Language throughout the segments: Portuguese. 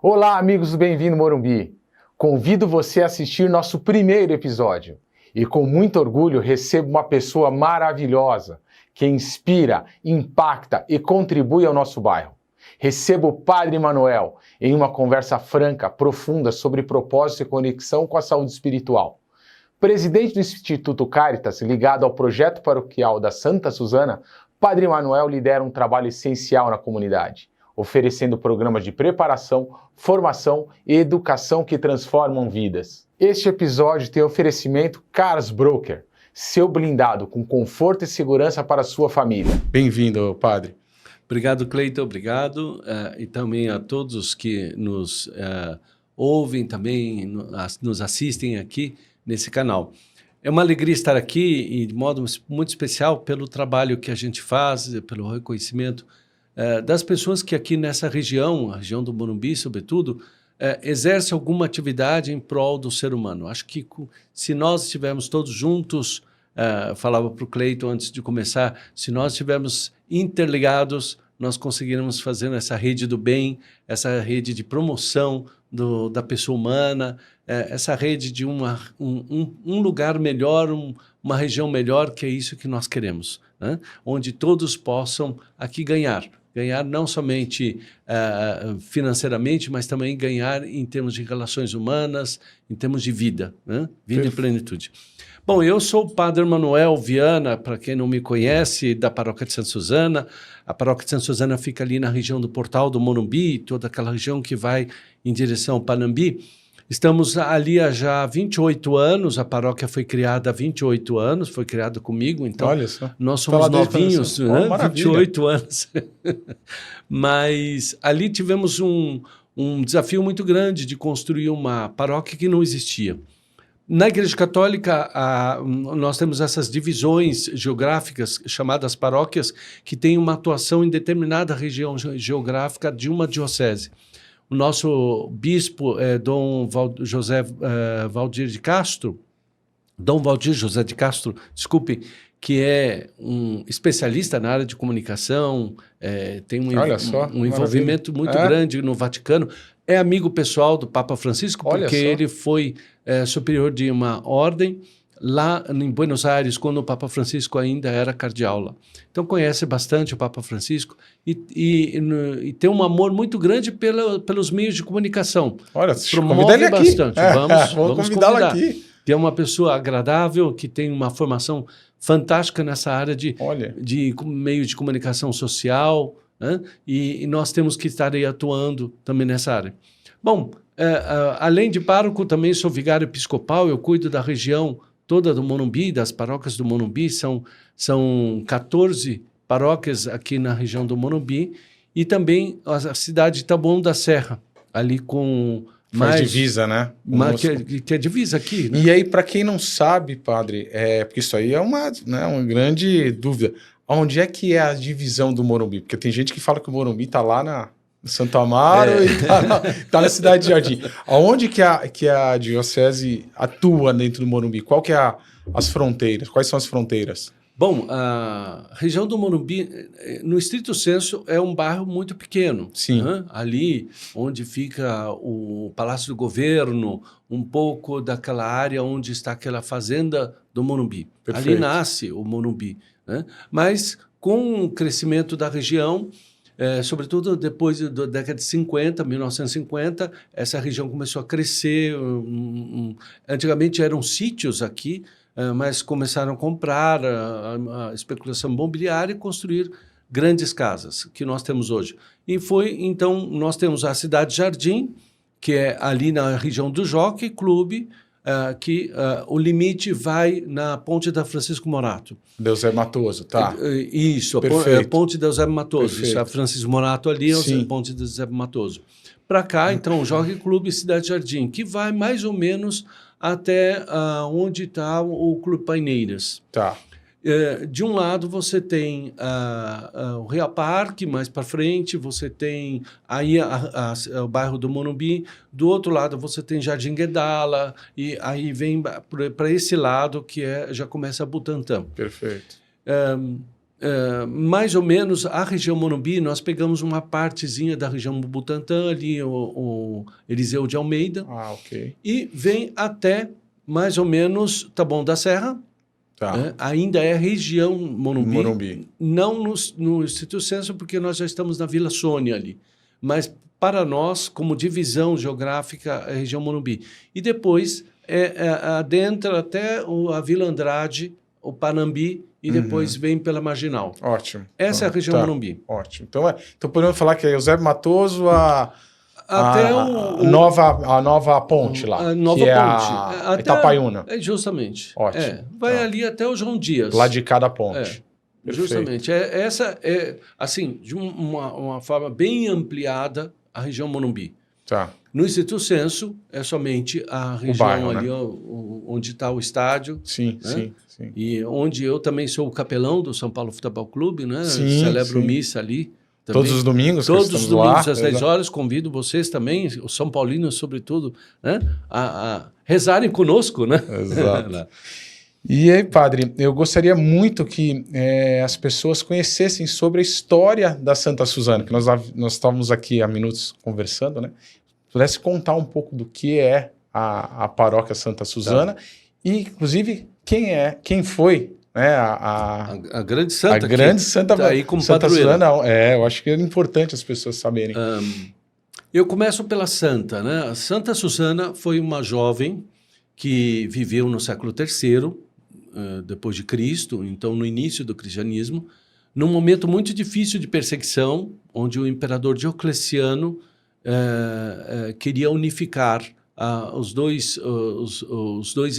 Olá, amigos do Bem-vindo Morumbi. Convido você a assistir nosso primeiro episódio. E com muito orgulho recebo uma pessoa maravilhosa que inspira, impacta e contribui ao nosso bairro. Recebo o Padre Manuel em uma conversa franca, profunda sobre propósito e conexão com a saúde espiritual. Presidente do Instituto Caritas, ligado ao projeto paroquial da Santa Susana, Padre Manuel lidera um trabalho essencial na comunidade, oferecendo programas de preparação, formação e educação que transformam vidas. Este episódio tem oferecimento Cars Broker, seu blindado com conforto e segurança para a sua família. Bem-vindo, Padre. Obrigado, Cleiton, obrigado. E também a todos que nos ouvem, também nos assistem aqui nesse canal. É uma alegria estar aqui e de modo muito especial pelo trabalho que a gente faz, pelo reconhecimento das pessoas que aqui nessa região, a região do Morumbi, sobretudo, exercem alguma atividade em prol do ser humano. Acho que se nós estivermos todos juntos, falava para o Cleiton antes de começar, se nós estivermos interligados, nós conseguiremos fazer essa rede do bem, essa rede de promoção da pessoa humana, essa rede de um lugar melhor, uma região melhor, que é isso que nós queremos, né? Onde todos possam aqui ganhar não somente financeiramente, mas também ganhar em termos de relações humanas, em termos de vida, né? Vida em plenitude. Bom, eu sou o Padre Manuel Viana, para quem não me conhece, da Paróquia de Santa Susana. A Paróquia de Santa Susana fica ali na região do Portal do Morumbi, toda aquela região que vai em direção ao Panambi. Estamos ali há já 28 anos, a paróquia foi criada há 28 anos, foi criada comigo, então olha só, nós somos novinhos, né? 28 anos. Mas ali tivemos um desafio muito grande de construir uma paróquia que não existia. Na Igreja Católica, nós temos essas divisões geográficas, chamadas paróquias, que têm uma atuação em determinada região geográfica de uma diocese. O nosso bispo é Dom Valdir José de Castro, desculpe, que é um especialista na área de comunicação, tem um envolvimento muito grande no Vaticano, é amigo pessoal do Papa Francisco, porque ele foi superior de uma ordem lá em Buenos Aires, quando o Papa Francisco ainda era cardeal lá. Então conhece bastante o Papa Francisco e tem um amor muito grande pelos meios de comunicação. Olha, convida ele aqui. Bastante. Vamos convidá-lo aqui. Que é uma pessoa agradável, que tem uma formação fantástica nessa área de meio de comunicação social, né? E nós temos que estar aí atuando também nessa área. Bom, além de pároco, também sou vigário episcopal, eu cuido da região toda do Morumbi, das paróquias do Morumbi, são 14 paróquias aqui na região do Morumbi, e também a cidade de Taboão da Serra, ali com... Faz divisa, né? Que é divisa aqui, né? E aí, para quem não sabe, Padre, porque isso aí é uma grande dúvida, onde é que é a divisão do Morumbi? Porque tem gente que fala que o Morumbi está lá na Santo Amaro e tá na cidade de Jardim. Aonde que a diocese atua dentro do Morumbi? Qual que é as fronteiras? Quais são as fronteiras? Bom, a região do Morumbi, no estrito senso, é um bairro muito pequeno. Sim. Né? Ali onde fica o Palácio do Governo, um pouco daquela área onde está aquela fazenda do Morumbi. Perfeito. Ali nasce o Morumbi, né? Mas com o crescimento da região, sobretudo depois da década de 50, 1950, essa região começou a crescer. Antigamente eram sítios aqui, mas começaram a comprar a especulação imobiliária e construir grandes casas, que nós temos hoje. Então, nós temos a Cidade Jardim, que é ali na região do Jockey Clube, que o limite vai na Ponte da Francisco Morato. Deusébio Matoso, tá. Isso, a Ponte da Eusébio Matoso. Isso, a Francisco Morato ali é a Ponte da Eusébio Matoso. Para cá, então, o Jockey Clube Cidade Jardim, que vai mais ou menos até onde está o Clube Paineiras. Tá. De um lado você tem o Rio Parque, mais para frente você tem aí o bairro do Morumbi, do outro lado você tem Jardim Guedala, e aí vem para esse lado que já começa a Butantã. Perfeito. mais ou menos a região Morumbi, nós pegamos uma partezinha da região Butantã, ali o Eliseu de Almeida, ok. e vem até mais ou menos Taboão da Serra, Tá. ainda é região Morumbi. Não no Estrito Senso, porque nós já estamos na Vila Sônia ali, mas para nós, como divisão geográfica, é a região Morumbi. E depois adentra até a Vila Andrade, o Panambi, e depois vem pela Marginal. Ótimo. Essa é a região Morumbi. Ótimo. Então podemos falar que é Eusébio Matoso Até a nova ponte lá. A nova que ponte. É a Itapaiúna. Justamente. Ótimo. Vai ali até o João Dias. Lá de cada ponte. Justamente. Essa é, assim, de uma forma bem ampliada, a região Morumbi. Tá. No Estrito Senso, é somente a região bairro, ali, né? onde está o estádio. Sim, né? sim. E onde eu também sou o capelão do São Paulo Futebol Clube, né? Sim, Celebro sim. missa ali. Também. Todos os domingos? Todos os domingos, às 10 Exato. horas, convido vocês também, os São Paulinos, sobretudo, né? a rezarem conosco, né? Exato. E aí, padre, eu gostaria muito que as pessoas conhecessem sobre a história da Santa Suzana, que nós estávamos aqui há minutos conversando, né? Pudesse contar um pouco do que é a paróquia Santa Suzana e, inclusive, quem foi, né, a grande santa. A grande santa, tá aí como Santa padroeira. Suzana. Eu acho que é importante as pessoas saberem. Eu começo pela santa, né? A Santa Suzana foi uma jovem que viveu no século III, depois de Cristo, então no início do cristianismo, num momento muito difícil de perseguição, onde o imperador Diocleciano queria unificar os dois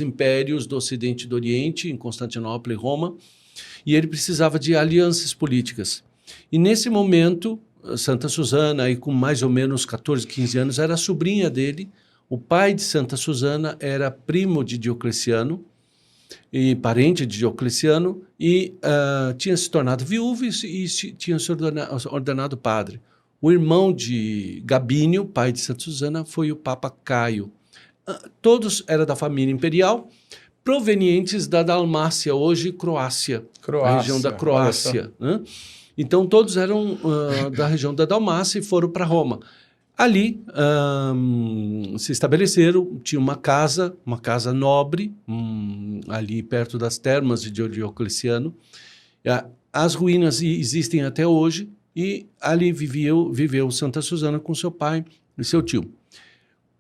impérios do Ocidente e do Oriente, em Constantinopla e Roma, e ele precisava de alianças políticas. E nesse momento, Santa Suzana, aí com mais ou menos 14, 15 anos, era a sobrinha dele. O pai de Santa Suzana era primo de Diocleciano, e parente de Diocleciano, e tinha se tornado viúvo e tinha se ordenado padre. O irmão de Gabínio, pai de Santa Suzana, foi o Papa Caio. Todos eram da família imperial, provenientes da Dalmácia, hoje Croácia, a região da Croácia. Né? Então, todos eram da região da Dalmácia e foram para Roma. Ali se estabeleceram, tinha uma casa nobre, ali perto das termas de Diocleciano. As ruínas existem até hoje e ali viveu Santa Suzana com seu pai e seu tio.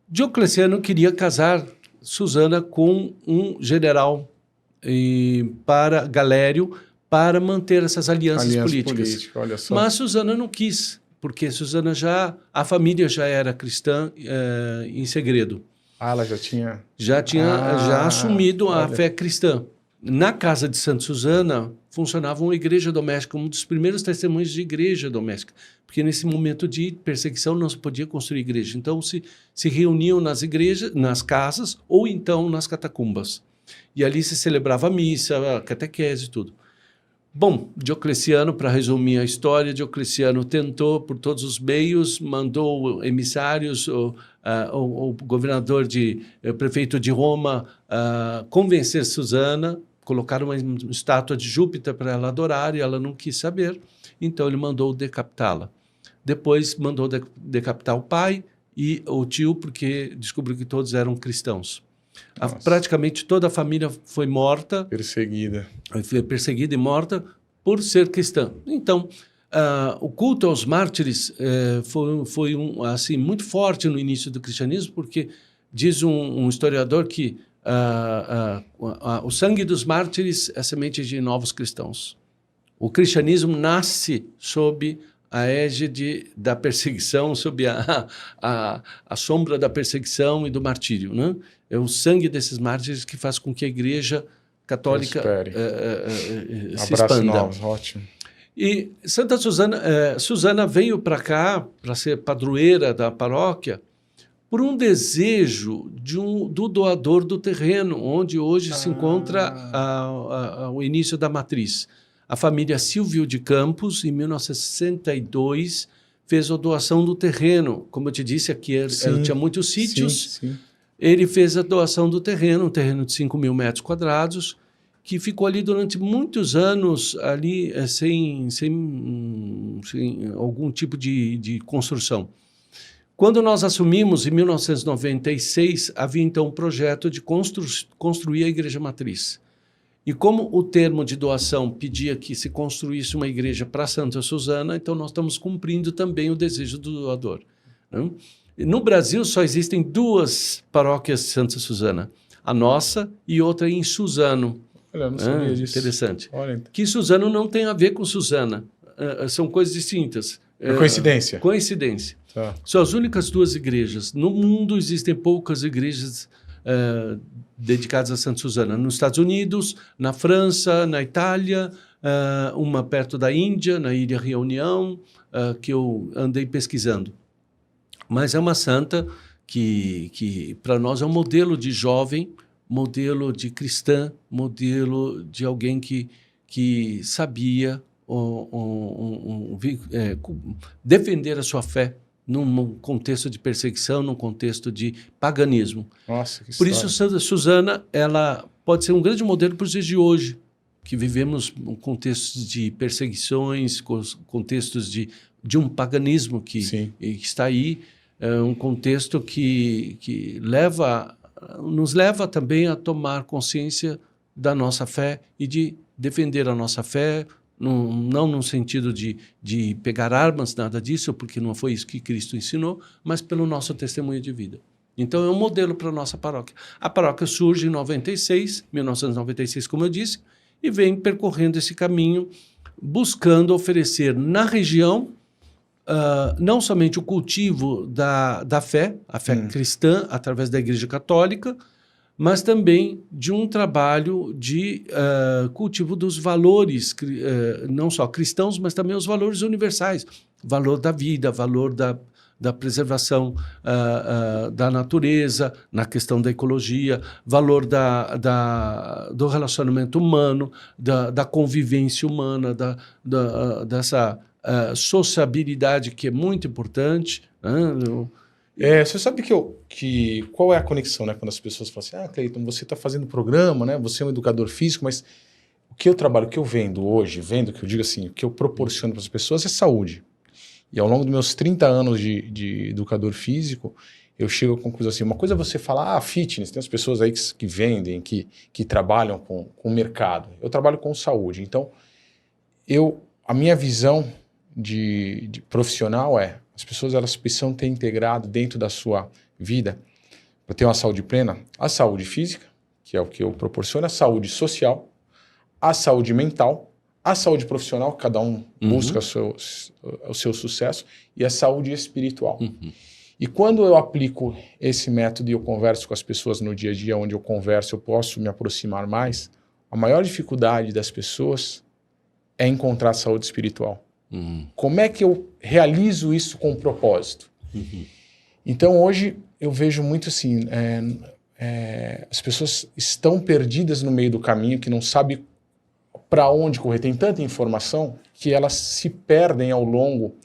Diocleciano queria casar Suzana com um general Galério para manter essas alianças políticas. Olha só. Mas Suzana não quis, porque Suzana a família já era cristã em segredo. Ela já tinha... Já assumido a fé cristã. Na casa de Santa Suzana funcionava uma igreja doméstica, um dos primeiros testemunhos de igreja doméstica, porque nesse momento de perseguição não se podia construir igreja. Então se reuniam nas igrejas, nas casas ou então nas catacumbas. E ali se celebrava a missa, a catequese e tudo. Bom, Diocleciano, para resumir a história, Diocleciano tentou por todos os meios, mandou emissários, o governador, prefeito de Roma, convencer Suzana, colocaram uma estátua de Júpiter para ela adorar e ela não quis saber, então ele mandou decapitá-la. Depois mandou decapitar o pai e o tio, porque descobriu que todos eram cristãos. Praticamente toda a família foi morta. Perseguida. Foi perseguida e morta por ser cristã. Então, o culto aos mártires foi assim, muito forte no início do cristianismo, porque diz um historiador que o sangue dos mártires é semente de novos cristãos. O cristianismo nasce sob a égide da perseguição, sob a sombra da perseguição e do martírio, né? É o sangue desses mártires que faz com que a Igreja Católica se expanda. Novos, ótimo. E Santa Suzana veio para cá, para ser padroeira da paróquia, por um desejo do doador do terreno, onde hoje se encontra o início da matriz. A família Silvio de Campos, em 1962, fez a doação do terreno. Como eu te disse, aqui tinha muitos sítios. Sim. Ele fez a doação do terreno, um terreno de 5.000 metros quadrados, que ficou ali durante muitos anos ali sem algum tipo de construção. Quando nós assumimos, em 1996, havia então um projeto de construir a igreja matriz. E como o termo de doação pedia que se construísse uma igreja para Santa Susana, então nós estamos cumprindo também o desejo do doador, né? No Brasil só existem 2 paróquias de Santa Susana, a nossa e outra em Suzano. Olha, eu não sabia disso. Interessante. Olha, Que Suzano não tem a ver com Susana, são coisas distintas. é coincidência. Coincidência. Tá. São as únicas 2 igrejas. No mundo existem poucas igrejas dedicadas a Santa Susana. Nos Estados Unidos, na França, na Itália, uma perto da Índia, na Ilha Reunião, que eu andei pesquisando. Mas é uma santa que para nós é um modelo de jovem, modelo de cristã, modelo de alguém que sabia defender a sua fé num contexto de perseguição, num contexto de paganismo. Nossa, que Por história. isso, Santa Susana, ela pode ser um grande modelo para os dias de hoje, que vivemos um contexto de perseguições, contextos de um paganismo que está aí, um contexto que nos leva também a tomar consciência da nossa fé e de defender a nossa fé, não no sentido de pegar armas, nada disso, porque não foi isso que Cristo ensinou, mas pelo nosso testemunho de vida. Então, é um modelo para a nossa paróquia. A paróquia surge em 1996, como eu disse, e vem percorrendo esse caminho, buscando oferecer na região não somente o cultivo da fé, a fé cristã, através da Igreja Católica, mas também de um trabalho de cultivo dos valores, não só cristãos, mas também os valores universais, valor da vida, valor da preservação da natureza, na questão da ecologia, valor do relacionamento humano, da convivência humana, dessa sociabilidade que é muito importante, né? Você sabe qual é a conexão, né? Quando as pessoas falam assim, Cleiton, você está fazendo programa, né? Você é um educador físico, mas o que eu trabalho, o que eu vendo hoje, que eu digo assim, o que eu proporciono para as pessoas é saúde. E ao longo dos meus 30 anos de educador físico, eu chego à conclusão assim, uma coisa é você falar, fitness, tem as pessoas aí que vendem, que trabalham com o mercado. Eu trabalho com saúde. Então, a minha visão de profissional as pessoas elas precisam ter integrado dentro da sua vida, para ter uma saúde plena, a saúde física, que é o que eu proporciono, a saúde social, a saúde mental, a saúde profissional, cada um busca o seu sucesso, e a saúde espiritual. E quando eu aplico esse método e eu converso com as pessoas no dia a dia, onde eu converso, eu posso me aproximar mais, a maior dificuldade das pessoas é encontrar saúde espiritual. Como é que eu realizo isso com propósito? Então, hoje, eu vejo muito assim, as pessoas estão perdidas no meio do caminho, que não sabem para onde correr. Tem tanta informação que elas se perdem ao longo,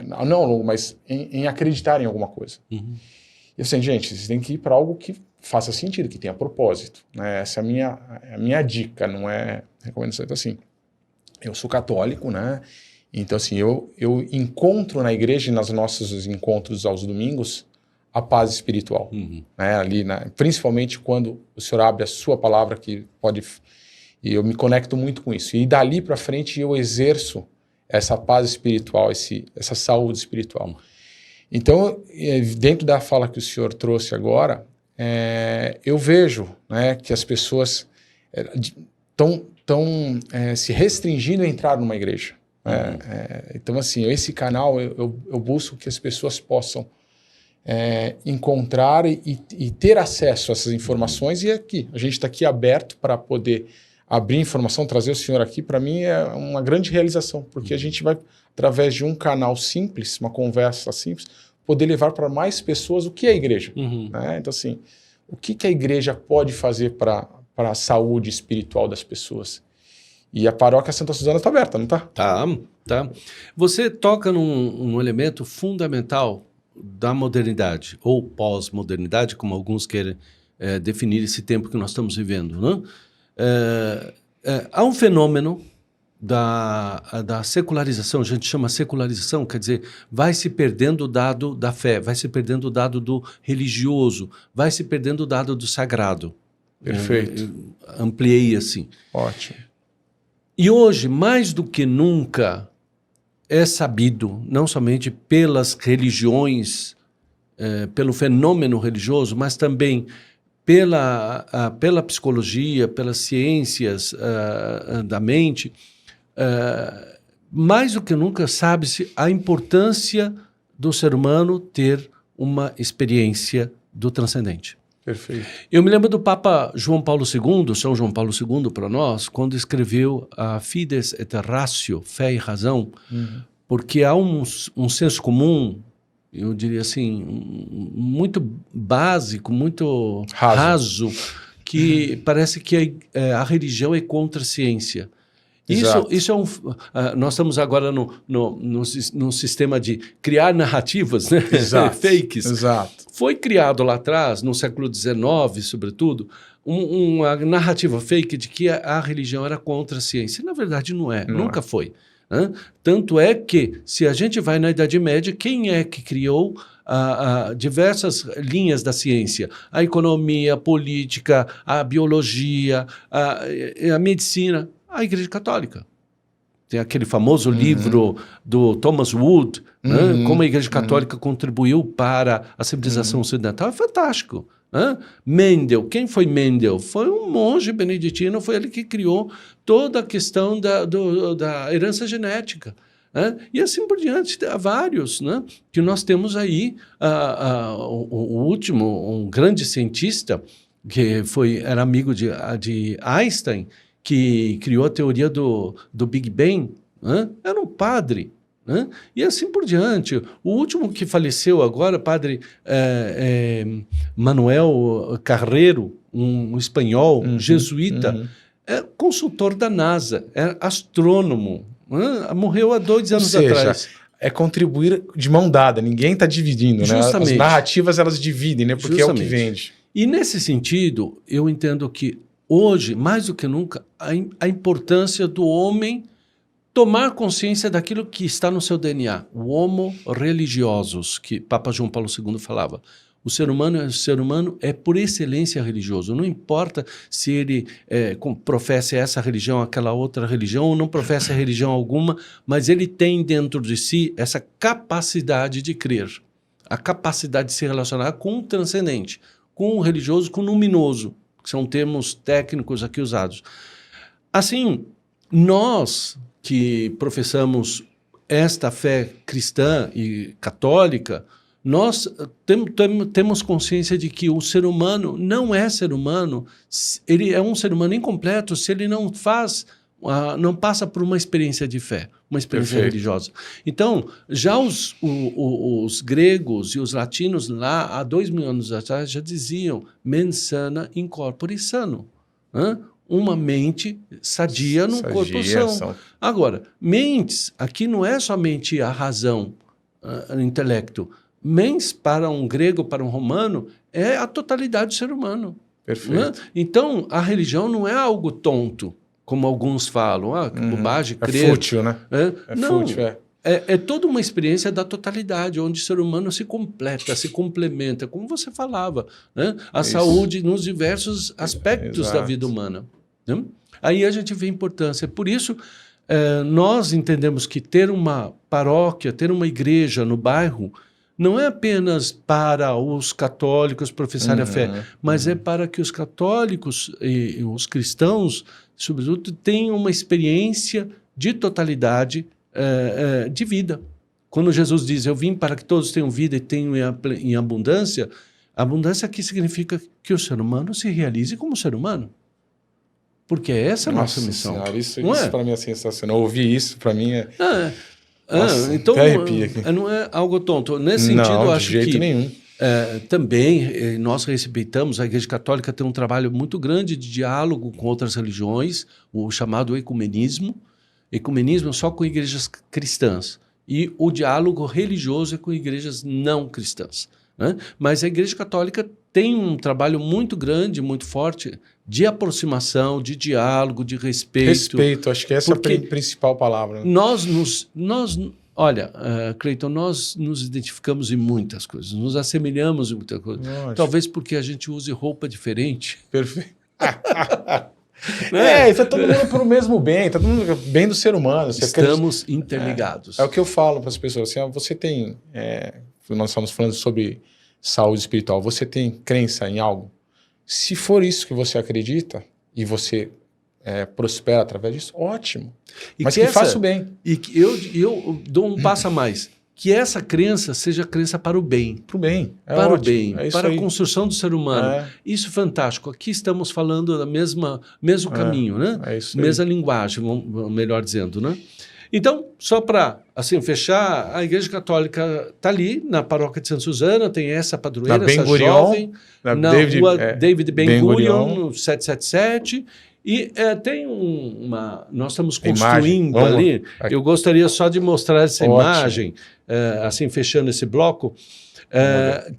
não ao longo, mas em acreditar em alguma coisa. E assim, gente, vocês têm que ir para algo que faça sentido, que tenha propósito, né? Essa é a minha dica, não é recomendação. Então, assim, eu sou católico, né? Então, assim, eu encontro na igreja e nos nossos encontros aos domingos a paz espiritual. Né? Ali, principalmente quando o Senhor abre a sua palavra, que pode... E eu me conecto muito com isso. E dali para frente eu exerço essa paz espiritual, essa saúde espiritual. Então, dentro da fala que o senhor trouxe agora, eu vejo, né, que as pessoas estão se restringindo a entrar numa igreja. Então, assim, esse canal, eu busco que as pessoas possam encontrar e ter acesso a essas informações. E aqui, a gente está aqui aberto para poder abrir informação, trazer o senhor aqui, para mim é uma grande realização, porque a gente vai, através de um canal simples, uma conversa simples, poder levar para mais pessoas o que é a igreja. Né? Então, assim, o que a igreja pode fazer para a saúde espiritual das pessoas? E a paróquia Santa Susana está aberta, não está? Tá. Você toca num elemento fundamental da modernidade, ou pós-modernidade, como alguns querem definir esse tempo que nós estamos vivendo, né? há um fenômeno da secularização, a gente chama secularização, quer dizer, vai se perdendo o dado da fé, vai se perdendo o dado do religioso, vai se perdendo o dado do sagrado. Perfeito. Ampliei assim. Ótimo. E hoje, mais do que nunca, é sabido, não somente pelas religiões, pelo fenômeno religioso, mas também pela psicologia, pelas ciências da mente, mais do que nunca sabe-se a importância do ser humano ter uma experiência do transcendente. Perfeito. Eu me lembro do Papa João Paulo II, São João Paulo II para nós, quando escreveu a Fides et Ratio, Fé e Razão, porque há um senso comum, eu diria assim, muito básico, muito raso que parece que a religião é contra a ciência. Isso é nós estamos agora no sistema de criar narrativas, né? Exato. Fakes. Exato. Foi criado lá atrás, no século XIX, sobretudo, uma narrativa fake de que a religião era contra a ciência. Na verdade, não é. Nunca foi. Tanto é que, se a gente vai na Idade Média, quem é que criou diversas linhas da ciência? A economia, a política, a biologia, a medicina. A Igreja Católica. Tem aquele famoso livro do Thomas Wood, né? Como a Igreja Católica contribuiu para a civilização ocidental. É fantástico. Mendel, quem foi Mendel? Foi um monge beneditino, foi ele que criou toda a questão da herança genética. E assim por diante, há vários, né? Que nós temos aí. O último, um grande cientista, que era amigo de Einstein, que criou a teoria do Big Bang, era um padre. E assim por diante. O último que faleceu agora, padre Manuel Carreiro, um espanhol, jesuíta, é consultor da NASA, é astrônomo, morreu há 2 anos atrás. É contribuir de mão dada, ninguém está dividindo, né? As narrativas elas dividem, né? Porque é o que vende. E nesse sentido, eu entendo que hoje, mais do que nunca, a importância do homem tomar consciência daquilo que está no seu DNA. O homo religiosus, que Papa João Paulo II falava. O ser humano é por excelência religioso. Não importa se ele professa essa religião, aquela outra religião, ou não professa religião alguma, mas ele tem dentro de si essa capacidade de crer, a capacidade de se relacionar com o transcendente, com o religioso, com o luminoso, que são termos técnicos aqui usados. Assim, nós que professamos esta fé cristã e católica, nós temos consciência de que o ser humano não é ser humano, ele é um ser humano incompleto se ele não passa por uma experiência de fé, uma experiência religiosa. Então, já os gregos e os latinos lá, há 2000 anos atrás, já diziam mens sana in corpore sano. Uma mente sadia num corpo são. Agora, mentes, aqui não é somente a razão, o intelecto. Mens, para um grego, para um romano, é a totalidade do ser humano. Perfeito. Então, a religião não é algo tonto, como alguns falam. Que bobagem, crer. É fútil, né? Fútil, é toda uma experiência da totalidade, onde o ser humano se completa, se complementa, como você falava, né? A saúde nos diversos aspectos da vida humana. Né? Aí a gente vê a importância. Por isso, nós entendemos que ter uma paróquia, ter uma igreja no bairro, não é apenas para os católicos professarem a fé, mas é para que os católicos e os cristãos, sobretudo, tenham uma experiência de totalidade de vida. Quando Jesus diz, eu vim para que todos tenham vida e tenham em abundância, abundância aqui significa que o ser humano se realize como ser humano. Porque essa é a nossa missão. Senhora, isso para mim é sensacional. Ouvir isso, para mim é... Então, não é algo tonto. Nesse sentido, eu acho que... de jeito nenhum. Também nós respeitamos, a Igreja Católica tem um trabalho muito grande de diálogo com outras religiões, o chamado ecumenismo. Ecumenismo só com igrejas cristãs. E o diálogo religioso é com igrejas não cristãs. Né? Mas a Igreja Católica tem um trabalho muito grande, muito forte, de aproximação, de diálogo, de respeito. Respeito, acho que essa é a Porque principal palavra. Né? Olha, Cleiton, nós nos identificamos em muitas coisas, nos assemelhamos em muitas coisas. Nossa. Talvez porque a gente use roupa diferente. Perfeito. Está todo mundo pro mesmo bem, tá todo mundo bem do ser humano. Você Estamos interligados. É o que eu falo para as pessoas. Assim, você tem... nós estamos falando sobre saúde espiritual. Você tem crença em algo? Se for isso que você acredita e você prospera através disso, ótimo. Mas que faça o bem. E que eu dou um passo a mais. Que essa crença seja crença para o bem. Para o bem. Para ótimo. o bem, para aí. a construção do ser humano. Isso é fantástico. Aqui estamos falando da mesmo caminho, né? É isso mesma linguagem, melhor dizendo, né? Então, só para assim, fechar, a Igreja Católica está ali, na paróquia de Santa Suzana, tem essa padroeira, essa jovem, na rua David Ben-Gurion, no 777, e tem nós estamos construindo ali, eu gostaria só de mostrar essa imagem, assim, fechando esse bloco,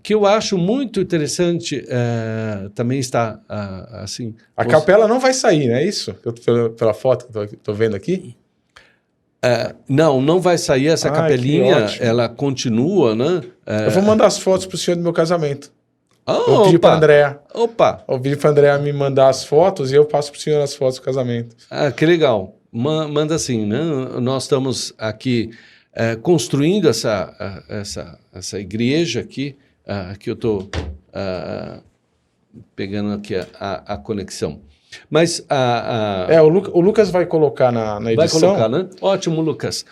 que eu acho muito interessante, também está assim... A capela não vai sair, não é isso? Pela foto que eu estou vendo aqui? Não vai sair essa capelinha, ela continua, né? Eu vou mandar as fotos para o senhor do meu casamento. Eu pedi para a Andréa. Opa! Eu pedi para a Andréa me mandar as fotos e eu passo para o senhor as fotos do casamento. Que legal. Manda assim, né? Nós estamos aqui construindo essa igreja aqui, que eu estou pegando aqui a conexão. Mas o Lucas vai colocar na edição. Vai colocar, né? Ótimo, Lucas.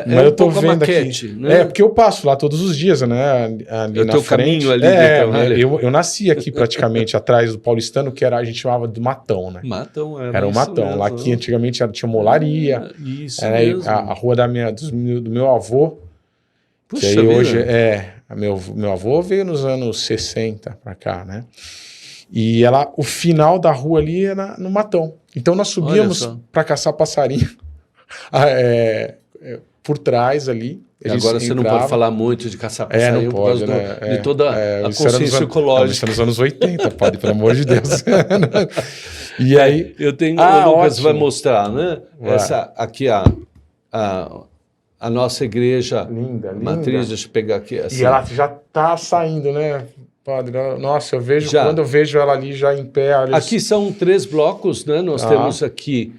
Mas eu tô vendo maquete, aqui. Né? Porque eu passo lá todos os dias, né? Ali na frente. Caminho ali. Eu nasci aqui praticamente atrás do Paulistano, que a gente chamava de Matão, né? Matão, era um Matão. Mesmo. Lá aqui antigamente tinha molaria. Isso mesmo. A rua do meu avô. Puxa, que aí hoje meu avô veio nos anos 60 para cá, né? E o final da rua ali era no Matão. Então nós subíamos para caçar passarinho por trás ali. Agora você não pode falar muito de caçar passarinho por causa de toda a consciência ecológica. Isso é nos anos 80, pode, pelo amor de Deus. E aí... Eu tenho... o Lucas ótimo. Vai mostrar, né? Essa aqui, a nossa igreja linda. Matriz, deixa eu pegar aqui. Assim. E ela já está saindo, né? Padre, nossa, eu vejo, quando eu vejo ela ali já em pé... Aqui são 3 blocos, né? Nós temos aqui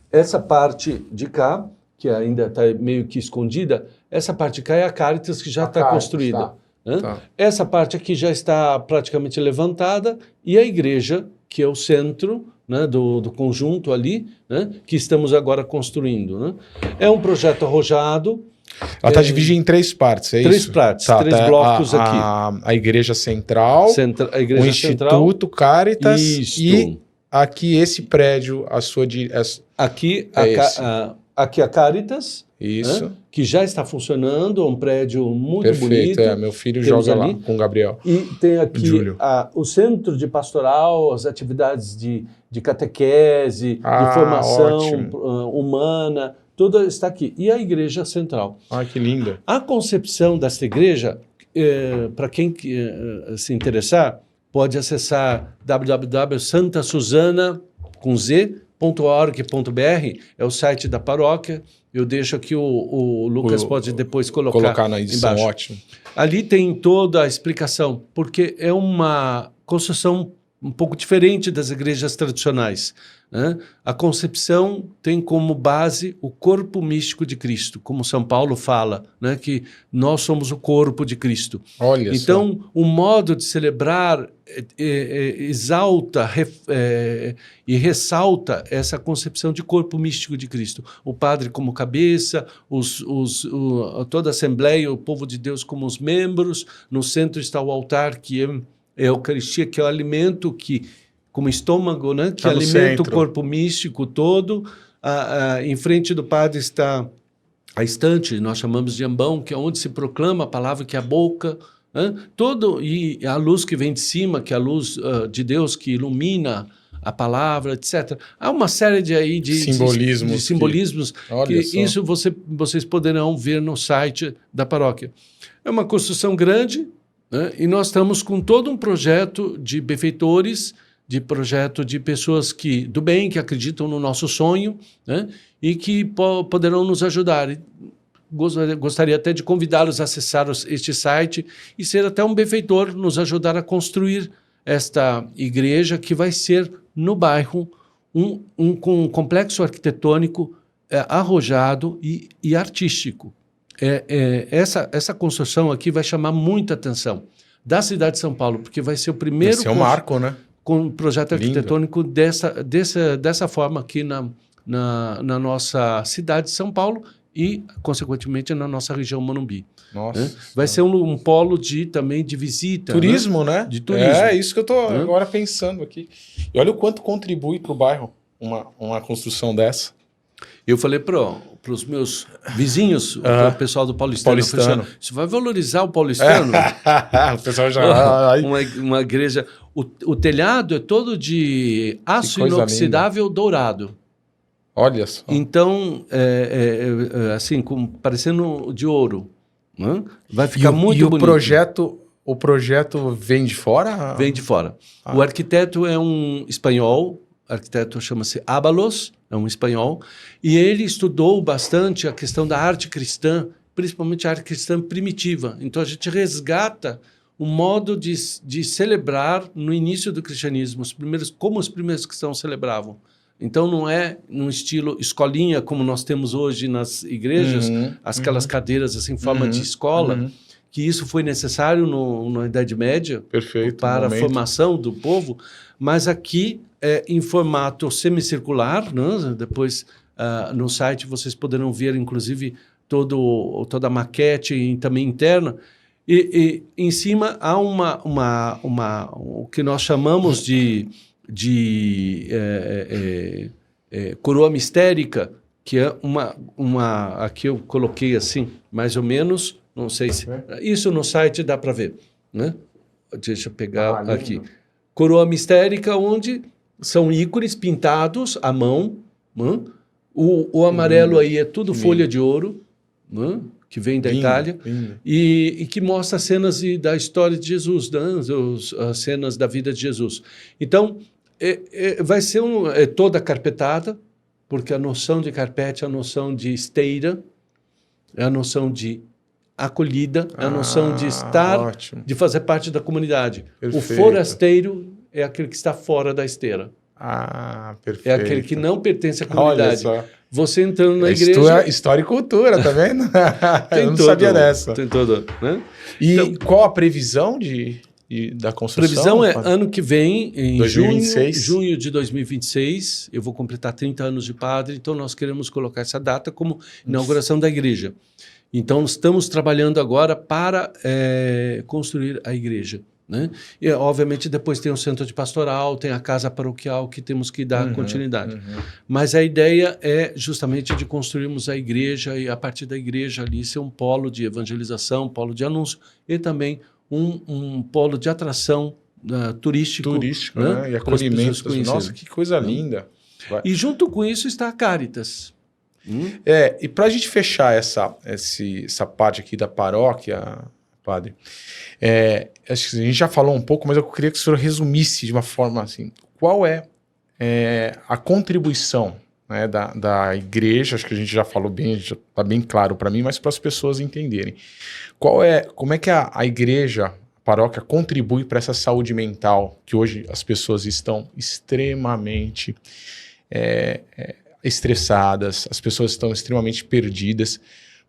essa parte de cá, que ainda está meio que escondida. Essa parte de cá é a Caritas, que já está construída. Tá. Né? Tá. Essa parte aqui já está praticamente levantada, e a igreja, que é o centro, né, do conjunto ali, né, que estamos agora construindo. Né? É um projeto arrojado. Ela está dividida em 3 partes, é isso? 3 partes, 3 blocos aqui. A igreja central, a igreja o Instituto Caritas e aqui esse prédio, aqui a Caritas, isso. Né, que já está funcionando, um prédio muito bonito. Meu filho joga lá com o Gabriel. E tem aqui o centro de pastoral, as atividades de catequese, de formação humana, tudo está aqui. E a igreja central. Que linda. A concepção desta igreja, para quem se interessar, pode acessar www.santasuzana.org.br, é o site da paróquia. Eu deixo aqui, o Lucas pode depois colocar na edição, embaixo. Ótimo. Ali tem toda a explicação, porque é uma construção um pouco diferente das igrejas tradicionais. Né? A concepção tem como base o corpo místico de Cristo, como São Paulo fala, né? Que nós somos o corpo de Cristo. Olha então, só. o modo de celebrar exalta e ressalta essa concepção de corpo místico de Cristo. O padre como cabeça, toda a Assembleia, o povo de Deus como os membros, no centro está o altar, que é a Eucaristia, que é o alimento como estômago, né? Que alimenta o corpo místico todo. Em frente do padre está a estante, nós chamamos de ambão, que é onde se proclama a palavra, que é a boca. Né? E a luz que vem de cima, que é a luz de Deus, que ilumina a palavra, etc. Há uma série de simbolismos que isso vocês poderão ver no site da paróquia. É uma construção grande, né? E nós estamos com todo um projeto de benfeitores, de projeto de pessoas do bem, que acreditam no nosso sonho, né? E que poderão nos ajudar. Gostaria até de convidá-los a acessar este site e ser até um benfeitor, nos ajudar a construir esta igreja que vai ser no bairro com um complexo arquitetônico arrojado e artístico. Essa construção aqui vai chamar muita atenção da cidade de São Paulo, porque vai ser o primeiro... Vai ser um marco, né? Com um projeto Lindo. arquitetônico dessa forma aqui na nossa cidade de São Paulo e, consequentemente, na nossa região Morumbi. Nossa. Né? Vai ser um polo também de visita. Turismo, né? De turismo. É isso que eu estou agora pensando aqui. E olha o quanto contribui para o bairro uma construção dessa. Eu falei para os meus vizinhos, o pessoal do Paulistano. Isso vai valorizar o Paulistano? O pessoal já... uma igreja... O telhado é todo de aço inoxidável dourado. Olha só. Então, assim, parecendo de ouro. Né? Vai ficar muito bonito. O projeto vem de fora? Vem de fora. O arquiteto é um espanhol, o arquiteto chama-se Ábalos, é um espanhol, e ele estudou bastante a questão da arte cristã, principalmente a arte cristã primitiva. Então, a gente resgata o modo de celebrar no início do cristianismo, como os primeiros cristãos celebravam. Então, não é num estilo escolinha, como nós temos hoje nas igrejas, aquelas cadeiras assim, em forma de escola, que isso foi necessário na Idade Média. Perfeito, para a formação do povo, mas aqui em formato semicircular, né? Depois no site vocês poderão ver, inclusive, toda a maquete e também interna, e em cima há o que nós chamamos de coroa mistérica, que é aqui eu coloquei assim, mais ou menos, não sei se... Isso no site dá para ver, né? Deixa eu pegar aqui. Coroa mistérica, onde são ícones pintados à mão, né? O amarelo aí é tudo folha de ouro, né? Que vem da Itália, e que mostra cenas da história de Jesus, né? As cenas da vida de Jesus. Então, vai ser toda carpetada, porque a noção de carpete é a noção de esteira, é a noção de acolhida, é a noção de estar, ótimo, de fazer parte da comunidade. Perfeito. O forasteiro é aquele que está fora da esteira. Perfeito. É aquele que não pertence à comunidade. Olha só. Você entrando na igreja... História e cultura, tá vendo? Eu não sabia dessa. Tem todo, né? E então, qual a previsão da construção? A previsão é ano que vem, em 2026. junho de 2026, eu vou completar 30 anos de padre, então nós queremos colocar essa data como inauguração da igreja. Então, estamos trabalhando agora para construir a igreja. Né? E, obviamente, depois tem o centro de pastoral, tem a casa paroquial que temos que dar continuidade. Mas a ideia é justamente de construirmos a igreja e, a partir da igreja ali, ser um polo de evangelização, polo de anúncio e também um polo de atração turístico, né? E acolhimento. Nossa, que coisa linda. E junto com isso está a Caritas. E para a gente fechar essa parte aqui da paróquia, padre, acho que a gente já falou um pouco, mas eu queria que o senhor resumisse de uma forma assim, qual é a contribuição, né, da igreja, acho que a gente já falou bem, já está bem claro para mim, mas para as pessoas entenderem. Como é que a igreja, a paróquia, contribui para essa saúde mental, que hoje as pessoas estão extremamente estressadas, as pessoas estão extremamente perdidas,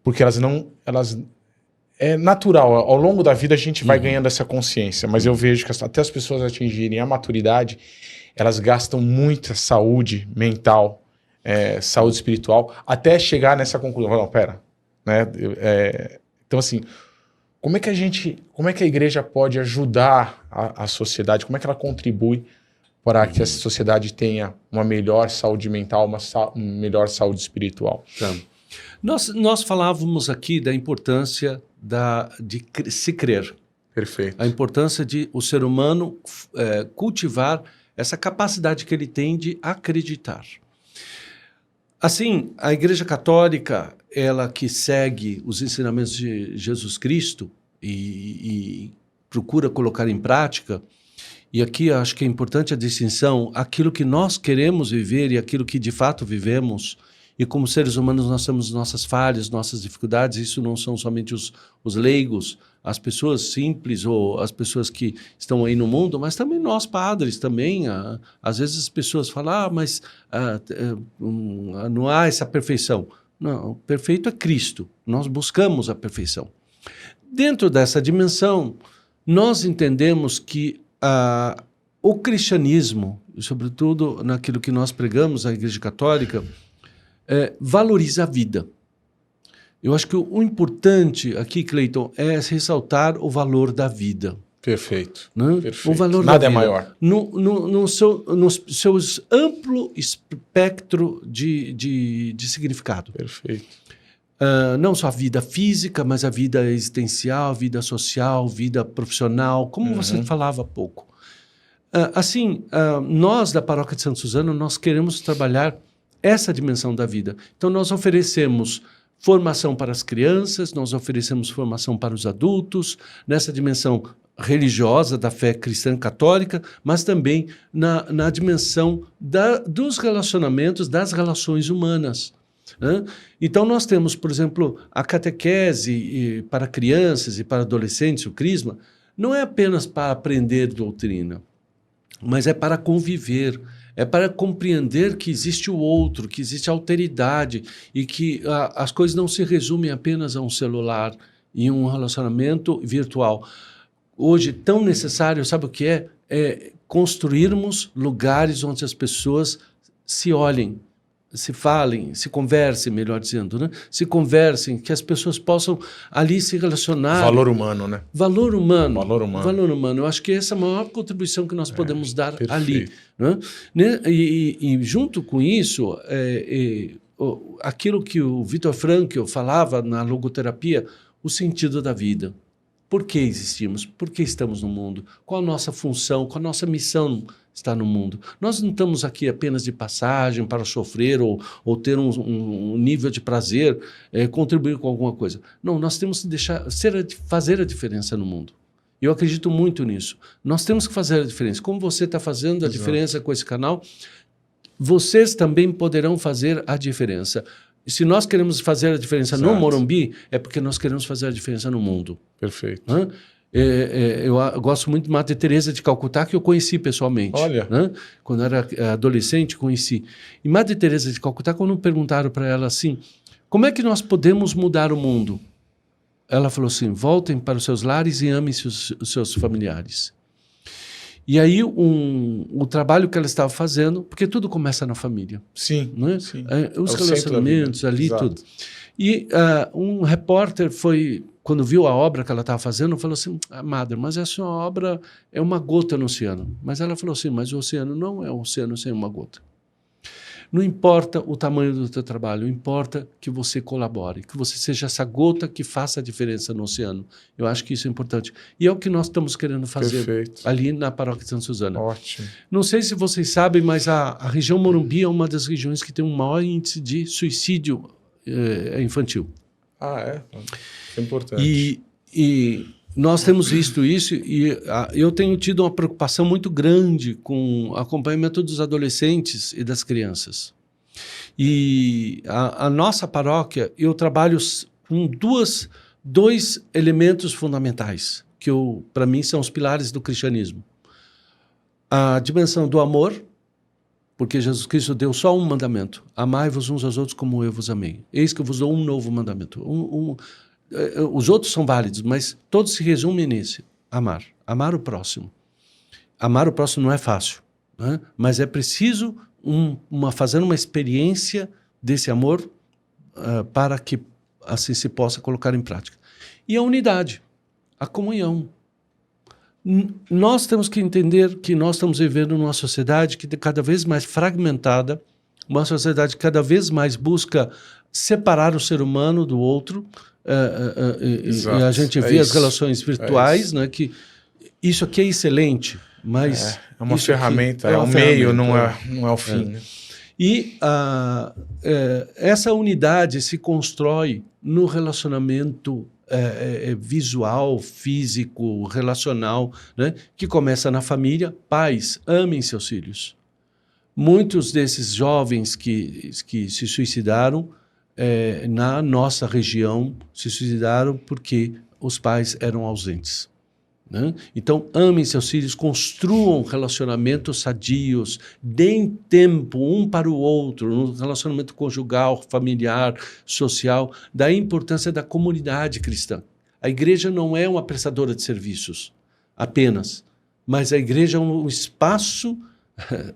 porque é natural, ao longo da vida a gente vai ganhando essa consciência, mas eu vejo que até as pessoas atingirem a maturidade, elas gastam muita saúde mental, saúde espiritual, até chegar nessa conclusão. Não, pera, né? Então, assim, como é que a igreja pode ajudar a sociedade? Como é que ela contribui para que essa sociedade tenha uma melhor saúde mental, uma melhor saúde espiritual? Tá. Nós falávamos aqui da importância de se crer. Perfeito. A importância de o ser humano cultivar essa capacidade que ele tem de acreditar. Assim, a Igreja Católica, ela que segue os ensinamentos de Jesus Cristo e procura colocar em prática, e aqui eu acho que é importante a distinção, aquilo que nós queremos viver e aquilo que de fato vivemos, e como seres humanos nós temos nossas falhas, nossas dificuldades, isso não são somente os leigos, as pessoas simples ou as pessoas que estão aí no mundo, mas também nós padres também. Às vezes as pessoas falam, mas não há essa perfeição. Não, o perfeito é Cristo, nós buscamos a perfeição. Dentro dessa dimensão, nós entendemos que o cristianismo, sobretudo naquilo que nós pregamos, a Igreja Católica, valoriza a vida. Eu acho que o importante aqui, Cleiton, é ressaltar o valor da vida. Perfeito. Né? Perfeito. O valor Nada da é vida. maior. No seu amplo espectro de significado. Perfeito. Não só a vida física, mas a vida existencial, a vida social, vida profissional, como você falava há pouco. Nós da Paróquia de Santo Suzano, nós queremos trabalhar essa dimensão da vida. Então, nós oferecemos formação para as crianças, nós oferecemos formação para os adultos, nessa dimensão religiosa da fé cristã católica, mas também na dimensão dos relacionamentos, das relações humanas. Né? Então, nós temos, por exemplo, a catequese para crianças e para adolescentes, o crisma, não é apenas para aprender doutrina, mas é para conviver, é para compreender que existe o outro, que existe alteridade e que as coisas não se resumem apenas a um celular e um relacionamento virtual. Hoje, tão necessário, sabe o que é? É construirmos lugares onde as pessoas se olhem, se falem, se conversem, melhor dizendo, né? Se conversem, que as pessoas possam ali se relacionar. Valor humano, né? Valor humano. Valor humano. Valor humano. Eu acho que essa é a maior contribuição que nós podemos dar perfeito. ali. Né? E junto com isso, aquilo que o Viktor Frankl falava na logoterapia, o sentido da vida. Por que existimos? Por que estamos no mundo? Qual a nossa função? Qual a nossa missão está no mundo? Nós não estamos aqui apenas de passagem para sofrer ou ter um nível de prazer, contribuir com alguma coisa. Não, nós temos que fazer a diferença no mundo. Eu acredito muito nisso. Nós temos que fazer a diferença. Como você está fazendo a diferença com esse canal, vocês também poderão fazer a diferença. E se nós queremos fazer a diferença no Morumbi, é porque nós queremos fazer a diferença no mundo. Perfeito. Eu gosto muito de Madre Teresa de Calcutá, que eu conheci pessoalmente. Olha. Quando eu era adolescente, conheci. E Madre Teresa de Calcutá, quando perguntaram para ela assim, como é que nós podemos mudar o mundo? Ela falou assim, voltem para os seus lares e amem os seus familiares. E aí o trabalho que ela estava fazendo, porque tudo começa na família. Sim, né? sim. Os relacionamentos ali, Exato. tudo. E um repórter quando viu a obra que ela estava fazendo, falou assim, Madre, mas essa obra é uma gota no oceano. Mas ela falou assim, mas o oceano não é um oceano sem uma gota. Não importa o tamanho do teu trabalho, importa que você colabore, que você seja essa gota que faça a diferença no oceano. Eu acho que isso é importante. E é o que nós estamos querendo fazer ali na Paróquia de Santa Suzana. Ótimo. Não sei se vocês sabem, mas a região Morumbi é uma das regiões que tem um maior índice de suicídio infantil. É importante. E nós temos visto isso e eu tenho tido uma preocupação muito grande com o acompanhamento dos adolescentes e das crianças. E a nossa paróquia, eu trabalho com dois elementos fundamentais, que para mim são os pilares do cristianismo. A dimensão do amor, porque Jesus Cristo deu só um mandamento, amai-vos uns aos outros como eu vos amei. Eis que eu vos dou um novo mandamento. Os outros são válidos, mas todos se resumem nesse, amar o próximo. Amar o próximo não é fácil, né? Mas é preciso fazer uma experiência desse amor para que assim se possa colocar em prática. E a unidade, a comunhão. Nós temos que entender que nós estamos vivendo numa sociedade que é cada vez mais fragmentada, uma sociedade que cada vez mais busca separar o ser humano do outro, e a gente vê as relações virtuais, né, que isso aqui é excelente, mas... É uma ferramenta, é um meio, não é o fim. Né? E essa unidade se constrói no relacionamento visual, físico, relacional, né? Que começa na família. Pais, amem seus filhos. Muitos desses jovens que se suicidaram na nossa região se suicidaram porque os pais eram ausentes. Né? Então, amem seus filhos, construam relacionamentos sadios, deem tempo um para o outro, no relacionamento conjugal, familiar, social, da importância da comunidade cristã. A igreja não é uma prestadora de serviços apenas, mas a igreja é um espaço.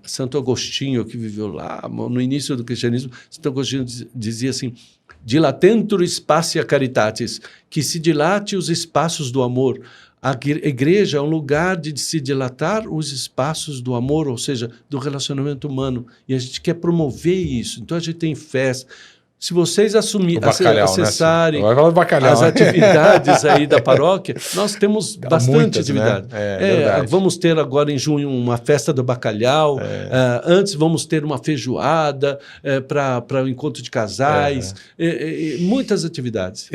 Santo Agostinho, que viveu lá no início do cristianismo, Santo Agostinho dizia assim: dilatentur spatia caritatis, que se dilate os espaços do amor. A igreja é um lugar de se dilatar os espaços do amor, ou seja, do relacionamento humano, e a gente quer promover isso. Então a gente tem festa. Se vocês acessarem, né? as atividades aí da paróquia, nós temos bastante atividade. Né? Vamos ter agora em junho uma festa do bacalhau, antes vamos ter uma feijoada para o encontro de casais, muitas atividades.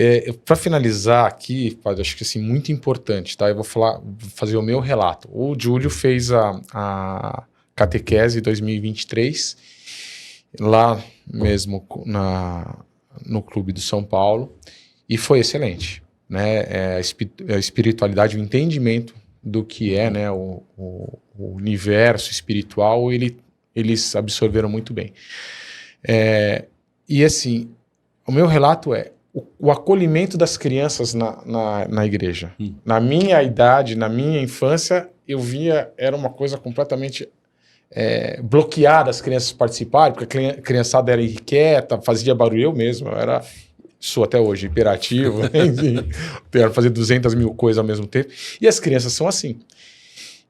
Para finalizar aqui, padre, acho que assim, muito importante, tá? Eu vou fazer o meu relato. O Júlio fez a catequese 2023, lá mesmo no Clube do São Paulo, e foi excelente, né? A espiritualidade, o entendimento do que é, né, o universo espiritual, eles absorveram muito bem. E assim, o meu relato é o acolhimento das crianças na igreja. Na minha idade, na minha infância, eu via, era uma coisa completamente bloquear as crianças participarem, porque a criançada era irrequieta, fazia barulho. Eu mesmo, sou até hoje hiperativo, enfim, quero fazer 200 mil coisas ao mesmo tempo, e as crianças são assim.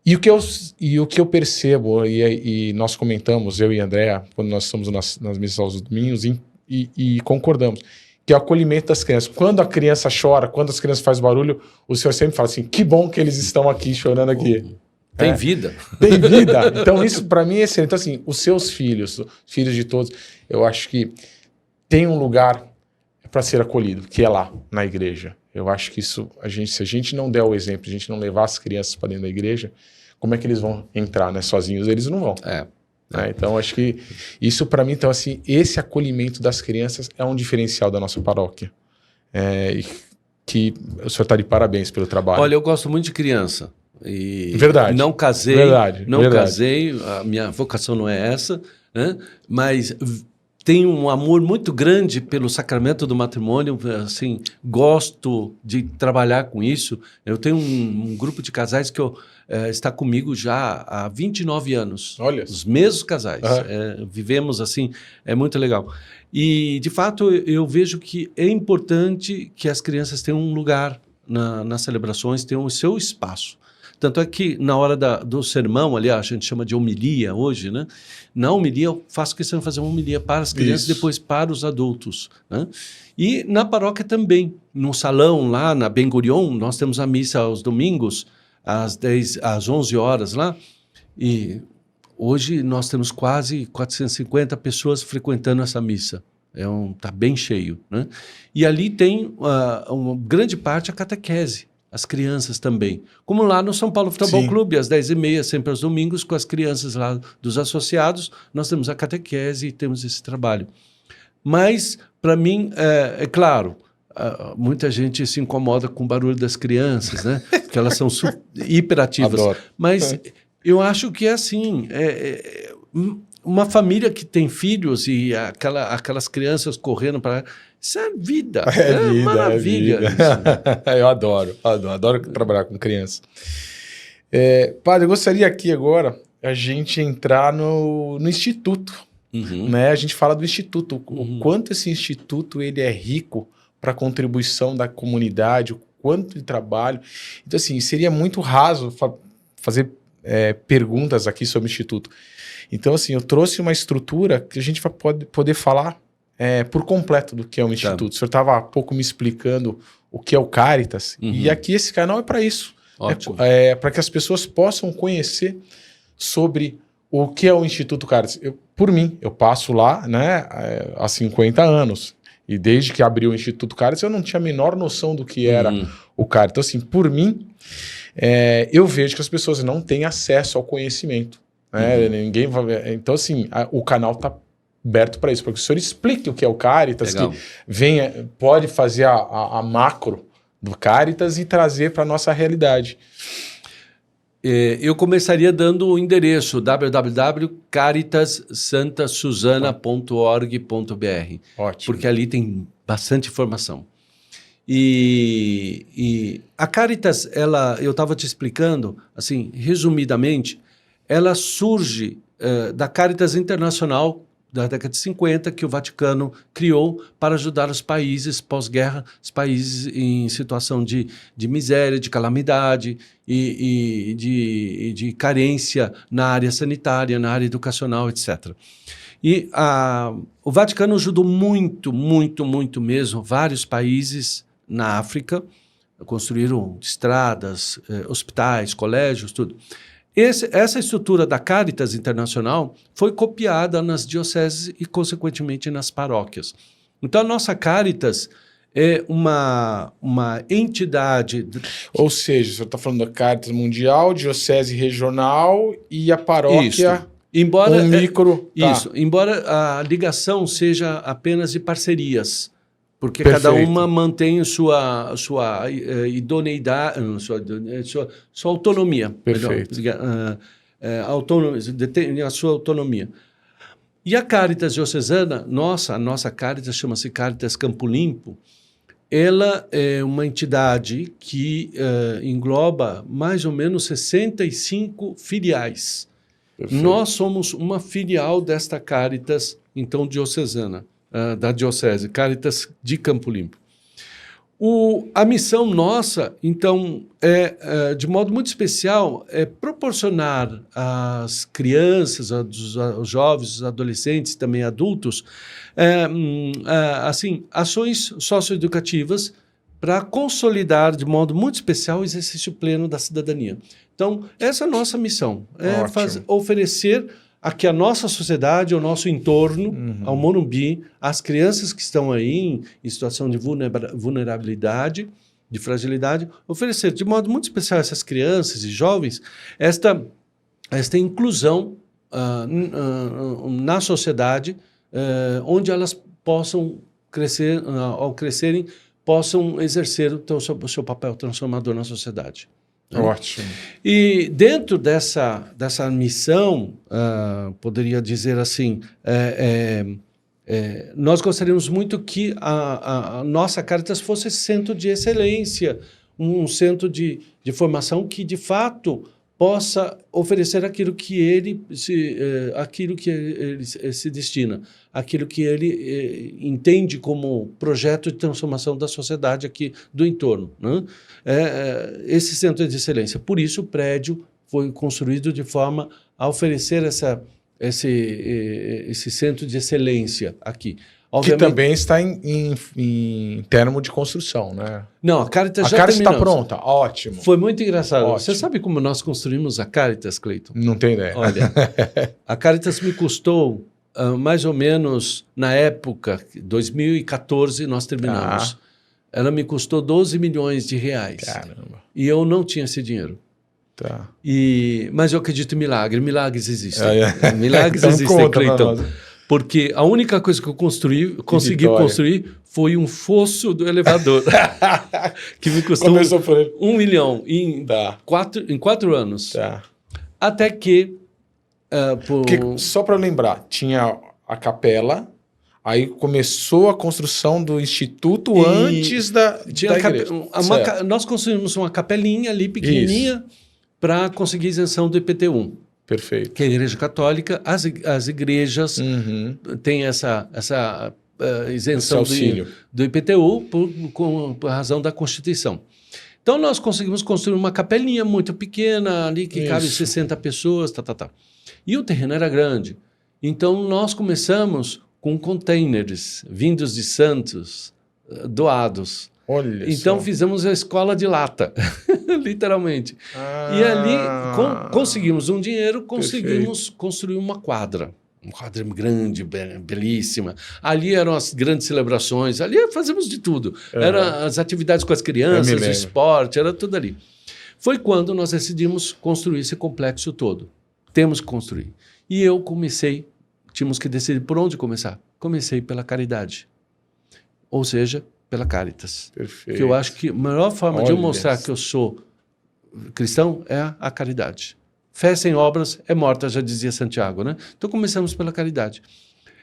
E o que eu percebo, e nós comentamos, eu e André, quando nós estamos nas missas aos domingos, e concordamos, que é o acolhimento das crianças. Quando a criança chora, quando as crianças fazem barulho, o Senhor sempre fala assim: que bom que eles estão aqui, chorando aqui. Tem vida. Tem vida. Então, isso para mim é excelente. Então, assim, os seus filhos, os filhos de todos, eu acho que tem um lugar para ser acolhido, que é lá, na igreja. Eu acho que isso, se a gente não der o exemplo, a gente não levar as crianças para dentro da igreja, como é que eles vão entrar, né? Sozinhos eles não vão. Então, acho que isso para mim, então, assim, esse acolhimento das crianças é um diferencial da nossa paróquia. Que o senhor está de parabéns pelo trabalho. Olha, eu gosto muito de criança. Verdade. Não casei, verdade. Casei, a minha vocação não é essa, né? Mas tenho um amor muito grande pelo sacramento do matrimônio, assim, gosto de trabalhar com isso. Eu tenho um grupo de casais que está comigo já há 29 anos. Olha. Os mesmos casais. Vivemos assim, é muito legal. E, de fato, eu vejo que é importante que as crianças tenham um lugar nas celebrações, tenham o seu espaço. Tanto é que na hora do sermão, ali, a gente chama de homilia hoje, né? Na homilia, eu faço questão de fazer uma homilia para as crianças, depois para os adultos, né? E na paróquia também, no salão lá, na Ben Gurion, nós temos a missa aos domingos, às 11 horas lá, e hoje nós temos quase 450 pessoas frequentando essa missa. Tá bem cheio, né? E ali tem uma grande parte a catequese. As crianças também. Como lá no São Paulo Futebol Clube, às 10h30, sempre aos domingos, com as crianças lá dos associados, nós temos a catequese e temos esse trabalho. Mas, para mim, é claro, muita gente se incomoda com o barulho das crianças, né? Porque elas são hiperativas. Adoro. Mas eu acho que é assim, uma família que tem filhos e aquelas crianças correndo para... Isso é vida, vida, maravilha. Eu adoro trabalhar com criança. Padre, eu gostaria aqui agora a gente entrar no Instituto. Né? A gente fala do Instituto, o quanto esse Instituto ele é rico para a contribuição da comunidade, o quanto de trabalho. Então, assim, seria muito raso fazer perguntas aqui sobre o Instituto. Então, assim, eu trouxe uma estrutura que a gente vai poder falar por completo do que é o Instituto. O senhor estava há pouco me explicando o que é o Caritas, e aqui esse canal é para isso. Ótimo. Para que as pessoas possam conhecer sobre o que é o Instituto Caritas. Por mim, eu passo lá, né, há 50 anos. E desde que abriu o Instituto Caritas, eu não tinha a menor noção do que era o Caritas. Então, assim, por mim, eu vejo que as pessoas não têm acesso ao conhecimento. Né? Ninguém vai... Então, assim, o canal está aberto para isso, para que o senhor explique o que é o Caritas, Legal. que pode fazer a macro do Caritas e trazer para a nossa realidade. Eu começaria dando o endereço www.caritassantasusana.org.br, Ótimo. porque ali tem bastante informação. E a Caritas, eu estava te explicando, assim, resumidamente, ela surge da Caritas Internacional da década de 50, que o Vaticano criou para ajudar os países pós-guerra, os países em situação de miséria, de calamidade e de carência na área sanitária, na área educacional, etc. E o Vaticano ajudou muito, muito, muito mesmo vários países na África, construíram estradas, hospitais, colégios, tudo. Essa estrutura da Caritas Internacional foi copiada nas dioceses e, consequentemente, nas paróquias. Então, a nossa Caritas é uma entidade... Ou seja, o senhor está falando da Caritas Mundial, Diocese Regional e a paróquia... Isso. Embora, micro... Isso. Embora a ligação seja apenas de parcerias, porque Perfeito. Cada uma mantém sua idoneidade, sua autonomia. Perfeito. Tem a sua autonomia. E a Caritas Diocesana, a nossa Caritas chama-se Caritas Campo Limpo, ela é uma entidade que engloba mais ou menos 65 filiais. Perfeito. Nós somos uma filial desta Caritas, então, diocesana. Da Diocese, Caritas de Campo Limpo. A missão nossa, então, de modo muito especial, é proporcionar às crianças, aos jovens, aos adolescentes, também adultos, assim, ações socioeducativas para consolidar, de modo muito especial, o exercício pleno da cidadania. Então, essa é a nossa missão, oferecer a que a nossa sociedade, o nosso entorno, ao Morumbi, as crianças que estão aí em situação de vulnerabilidade, de fragilidade, oferecer de modo muito especial a essas crianças e jovens esta inclusão na sociedade, onde elas possam crescer, ao crescerem, possam exercer o seu papel transformador na sociedade. Ótimo. E dentro dessa missão, poderia dizer assim, nós gostaríamos muito que a nossa Caritas fosse centro de excelência, um centro de formação que, de fato, possa oferecer aquilo que ele se destina, aquilo que ele entende como projeto de transformação da sociedade aqui do entorno, né? Esse centro de excelência. Por isso, o prédio foi construído de forma a oferecer esse centro de excelência aqui. Obviamente, que também está em termo de construção, né? Não, a Caritas já Caritas está terminamos. pronta, ótimo. Foi muito engraçado. Ótimo. Você sabe como nós construímos a Caritas, Cleiton? Não tenho ideia. Olha, a Caritas me custou, mais ou menos, na época, 2014, nós terminamos. Ela me custou 12 milhões de reais. Caramba. E eu não tinha esse dinheiro. Tá. Mas eu acredito em milagre. Milagres existem. Milagres então existem, conta, Cleiton. Porque a única coisa que eu consegui construir foi um fosso do elevador. Que me custou Começou por ele. 1 milhão em 4 anos. Tá. Até que... Porque, só para lembrar, tinha a capela, aí começou a construção do instituto antes da igreja. Nós construímos uma capelinha ali, pequenininha, para conseguir isenção do IPTU. Perfeito. Que é a Igreja Católica, as igrejas têm essa isenção do IPTU por razão da Constituição. Então, nós conseguimos construir uma capelinha muito pequena ali, que cabe 60 pessoas, E o terreno era grande. Então, nós começamos com containers vindos de Santos, doados. Olha então, só. fizemos a escola de lata, literalmente. E ali conseguimos um dinheiro, conseguimos construir uma quadra. um quadro grande, belíssima. Ali eram as grandes celebrações, ali fazemos de tudo. Eram as atividades com as crianças, o esporte, era tudo ali. Foi quando nós decidimos construir esse complexo todo. Temos que construir. E eu tínhamos que decidir por onde começar. Comecei pela caridade, ou seja, pela Caritas. Perfeito. Que eu acho que a melhor forma de eu mostrar que eu sou cristão é a caridade. Fé sem obras é morta, já dizia Santiago, né? Então começamos pela caridade.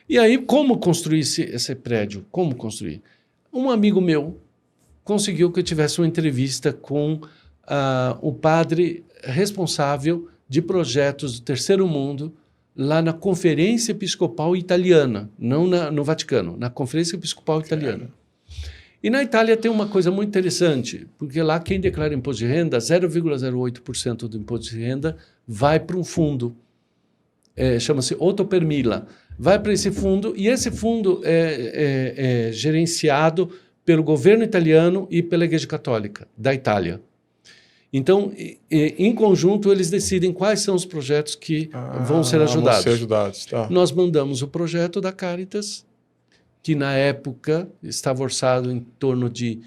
E aí, como construir esse prédio? Como construir? Um amigo meu conseguiu que eu tivesse uma entrevista com o padre responsável de projetos do Terceiro Mundo lá na Conferência Episcopal Italiana, não no Vaticano, na Conferência Episcopal Italiana. E na Itália tem uma coisa muito interessante, porque lá quem declara imposto de renda, 0,08% do imposto de renda vai para um fundo, chama-se Otto per Mille, vai para esse fundo, e esse fundo é gerenciado pelo governo italiano e pela Igreja Católica da Itália. Então, em conjunto, eles decidem quais são os projetos que vão ser ajudados. Vão ser ajudados, tá. Nós mandamos o projeto da Caritas, que na época estava orçado em torno de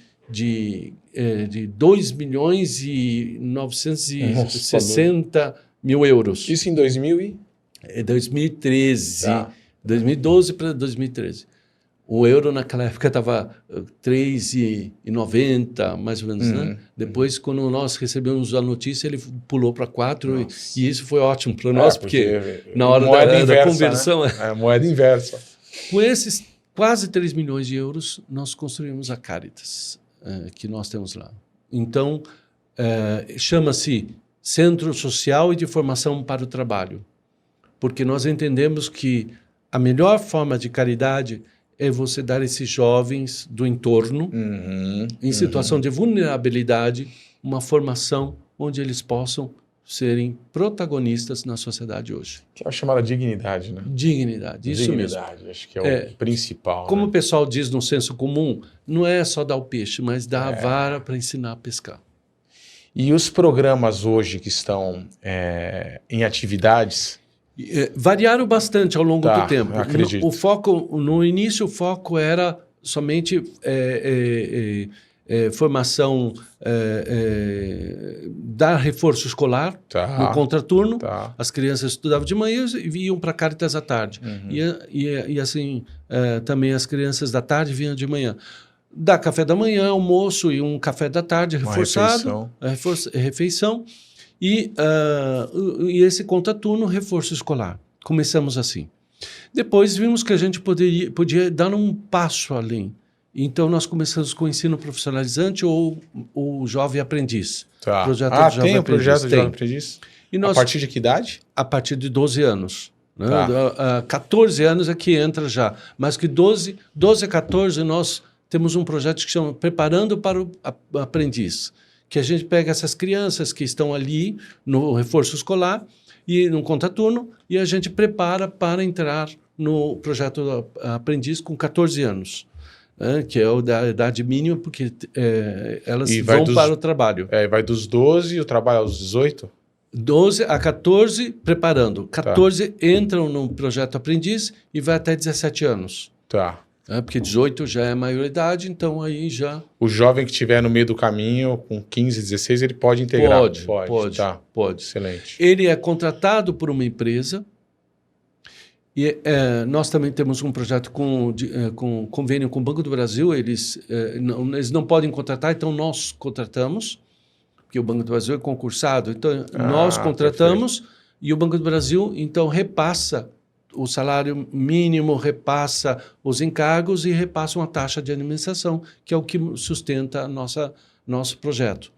2 milhões e 960 mil euros. Isso em 2013. Tá. 2012 para 2013. O euro naquela época estava 3,90, mais ou menos, né? Depois, quando nós recebemos a notícia, ele pulou para 4 e isso foi ótimo para nós, porque na hora da conversão... Né? É moeda inversa. Com esses quase 3 milhões de euros, nós construímos a Caritas, que nós temos lá. Então, chama-se Centro Social e de Formação para o Trabalho, porque nós entendemos que a melhor forma de caridade é você dar a esses jovens do entorno, em situação de vulnerabilidade, uma formação onde eles possam serem protagonistas na sociedade hoje. Que é a chamada dignidade, né? Dignidade, isso mesmo. Acho que é o principal. Como o pessoal diz no senso comum, não é só dar o peixe, mas dar a vara para ensinar a pescar. E os programas hoje que estão em atividades... Variaram bastante ao longo do tempo. Acredito. No início, o foco era somente formação, dar reforço escolar no contraturno. As crianças estudavam de manhã e iam para a Caritas à tarde. E assim, também as crianças da tarde vinham de manhã. Dar café da manhã, almoço e um café da tarde reforçado. Refeição. E esse contraturno, reforço escolar. Começamos assim. Depois vimos que a gente podia dar um passo além. Então, nós começamos com o ensino profissionalizante ou o jovem aprendiz. Projeto do jovem tem o projeto de jovem aprendiz? E nós, a partir de que idade? A partir de 12 anos. Né? 14 anos é que entra já. Mas que 12 a 14 nós temos um projeto que chama Preparando para o Aprendiz. Que a gente pega essas crianças que estão ali no reforço escolar e no contraturno e a gente prepara para entrar no projeto aprendiz com 14 anos, que é a idade mínima, porque elas vão para o trabalho. Vai dos 12 e o trabalho aos 18? 12 a 14 preparando. 14 entram no projeto aprendiz e vai até 17 anos. Porque 18 já é maioridade, então aí já... O jovem que estiver no meio do caminho, com 15, 16, ele pode integrar? Pode. Excelente. Ele é contratado por uma empresa e nós também temos um projeto com convênio com o Banco do Brasil. Eles não podem contratar, então nós contratamos, porque o Banco do Brasil é concursado. Então nós contratamos e o Banco do Brasil então repassa o salário mínimo, repassa os encargos e repassa uma taxa de administração, que é o que sustenta nosso projeto.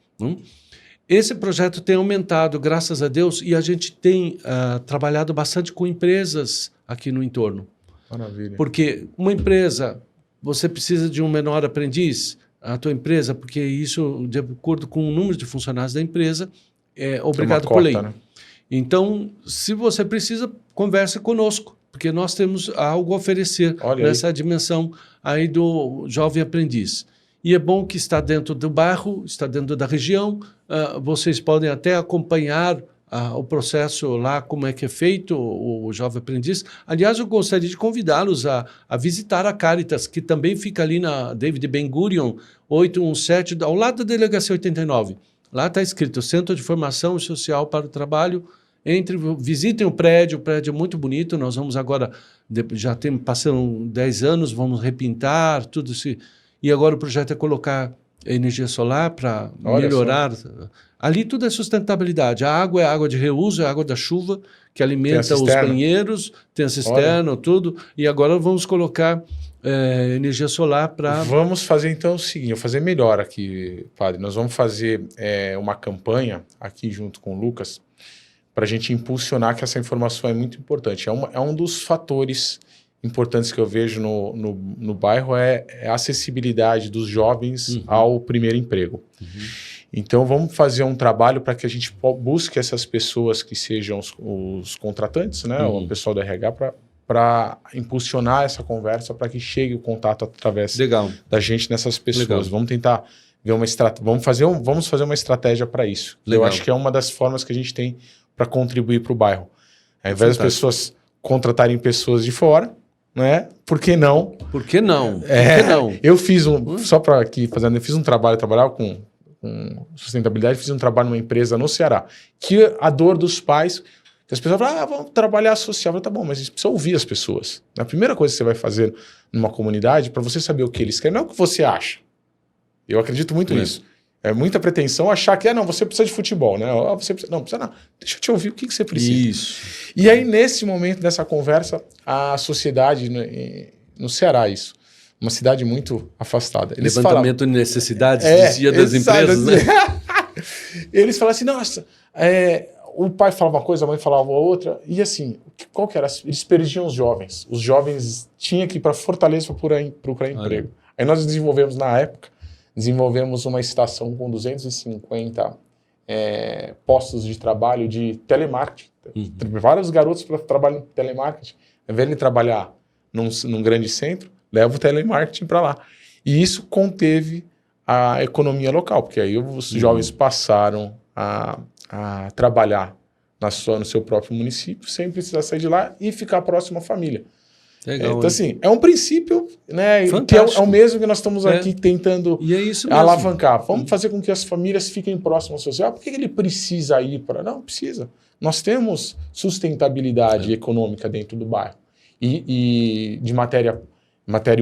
Esse projeto tem aumentado, graças a Deus, e a gente tem trabalhado bastante com empresas aqui no entorno. Maravilha. Porque uma empresa, você precisa de um menor aprendiz, a tua empresa, porque isso, de acordo com o número de funcionários da empresa, é obrigado por lei. Né? Então, se você precisa, converse conosco, porque nós temos algo a oferecer nessa dimensão aí do jovem aprendiz. E é bom que está dentro do bairro, está dentro da região, vocês podem até acompanhar o processo lá, como é que é feito o jovem aprendiz. Aliás, eu gostaria de convidá-los a visitar a Caritas, que também fica ali na David Ben Gurion, 817, ao lado da Delegacia 89. Lá está escrito Centro de Formação Social para o Trabalho. Visitem o prédio é muito bonito. Nós vamos agora, passando 10 anos, vamos repintar tudo isso. E agora o projeto é colocar energia solar para melhorar. Ali tudo é sustentabilidade. A água é água de reuso, é água da chuva, que alimenta os banheiros, tem a cisterna, tudo. E agora vamos colocar energia solar para... Vamos fazer então o seguinte, eu vou fazer melhor aqui, padre. Nós vamos fazer uma campanha aqui junto com o Lucas para a gente impulsionar que essa informação é muito importante. É um dos fatores importantes que eu vejo no bairro é a acessibilidade dos jovens ao primeiro emprego. Então, vamos fazer um trabalho para que a gente busque essas pessoas que sejam os contratantes, né, o pessoal do RH, para impulsionar essa conversa, para que chegue o contato através da gente nessas pessoas. Legal. Vamos tentar ver vamos fazer uma estratégia para isso. Eu acho que é uma das formas que a gente tem para contribuir para o bairro. Ao invés das pessoas contratarem pessoas de fora, né? Por que não? Por que não? Por que não? Eu fiz só para aqui fazendo, eu fiz um trabalho, trabalhava com sustentabilidade, fiz um trabalho numa empresa no Ceará, que a dor dos pais, que as pessoas falam, vamos trabalhar social. Eu falei, tá bom, mas a gente precisa ouvir as pessoas. A primeira coisa que você vai fazer numa comunidade, para você saber o que eles querem, não é o que você acha. Eu acredito muito nisso. É muita pretensão achar que, não, você precisa de futebol, né? Não, precisa não. Deixa eu te ouvir o que você precisa. Isso. E aí, nesse momento, nessa conversa, a sociedade, no Ceará, isso, uma cidade muito afastada. Levantamento de necessidades, dizia das empresas, né? Eles falavam assim, nossa, o pai falava uma coisa, a mãe falava outra, e assim, qual que era? Eles perdiam os jovens. Os jovens tinham que ir para Fortaleza para procurar emprego. Aí nós desenvolvemos, na época, uma estação com 250 postos de trabalho de telemarketing. Vários garotos para trabalhar em telemarketing. Ao invés de trabalhar num grande centro, leva o telemarketing para lá. E isso conteve a economia local, porque aí os jovens passaram a trabalhar no seu próprio município, sem precisar sair de lá e ficar próximo à família. Legal, então, assim, é um princípio, né, que é o mesmo que nós estamos aqui tentando alavancar. Vamos fazer com que as famílias fiquem próximas ao social. Por que ele precisa ir para... Não, precisa. Nós temos sustentabilidade econômica dentro do bairro e de matéria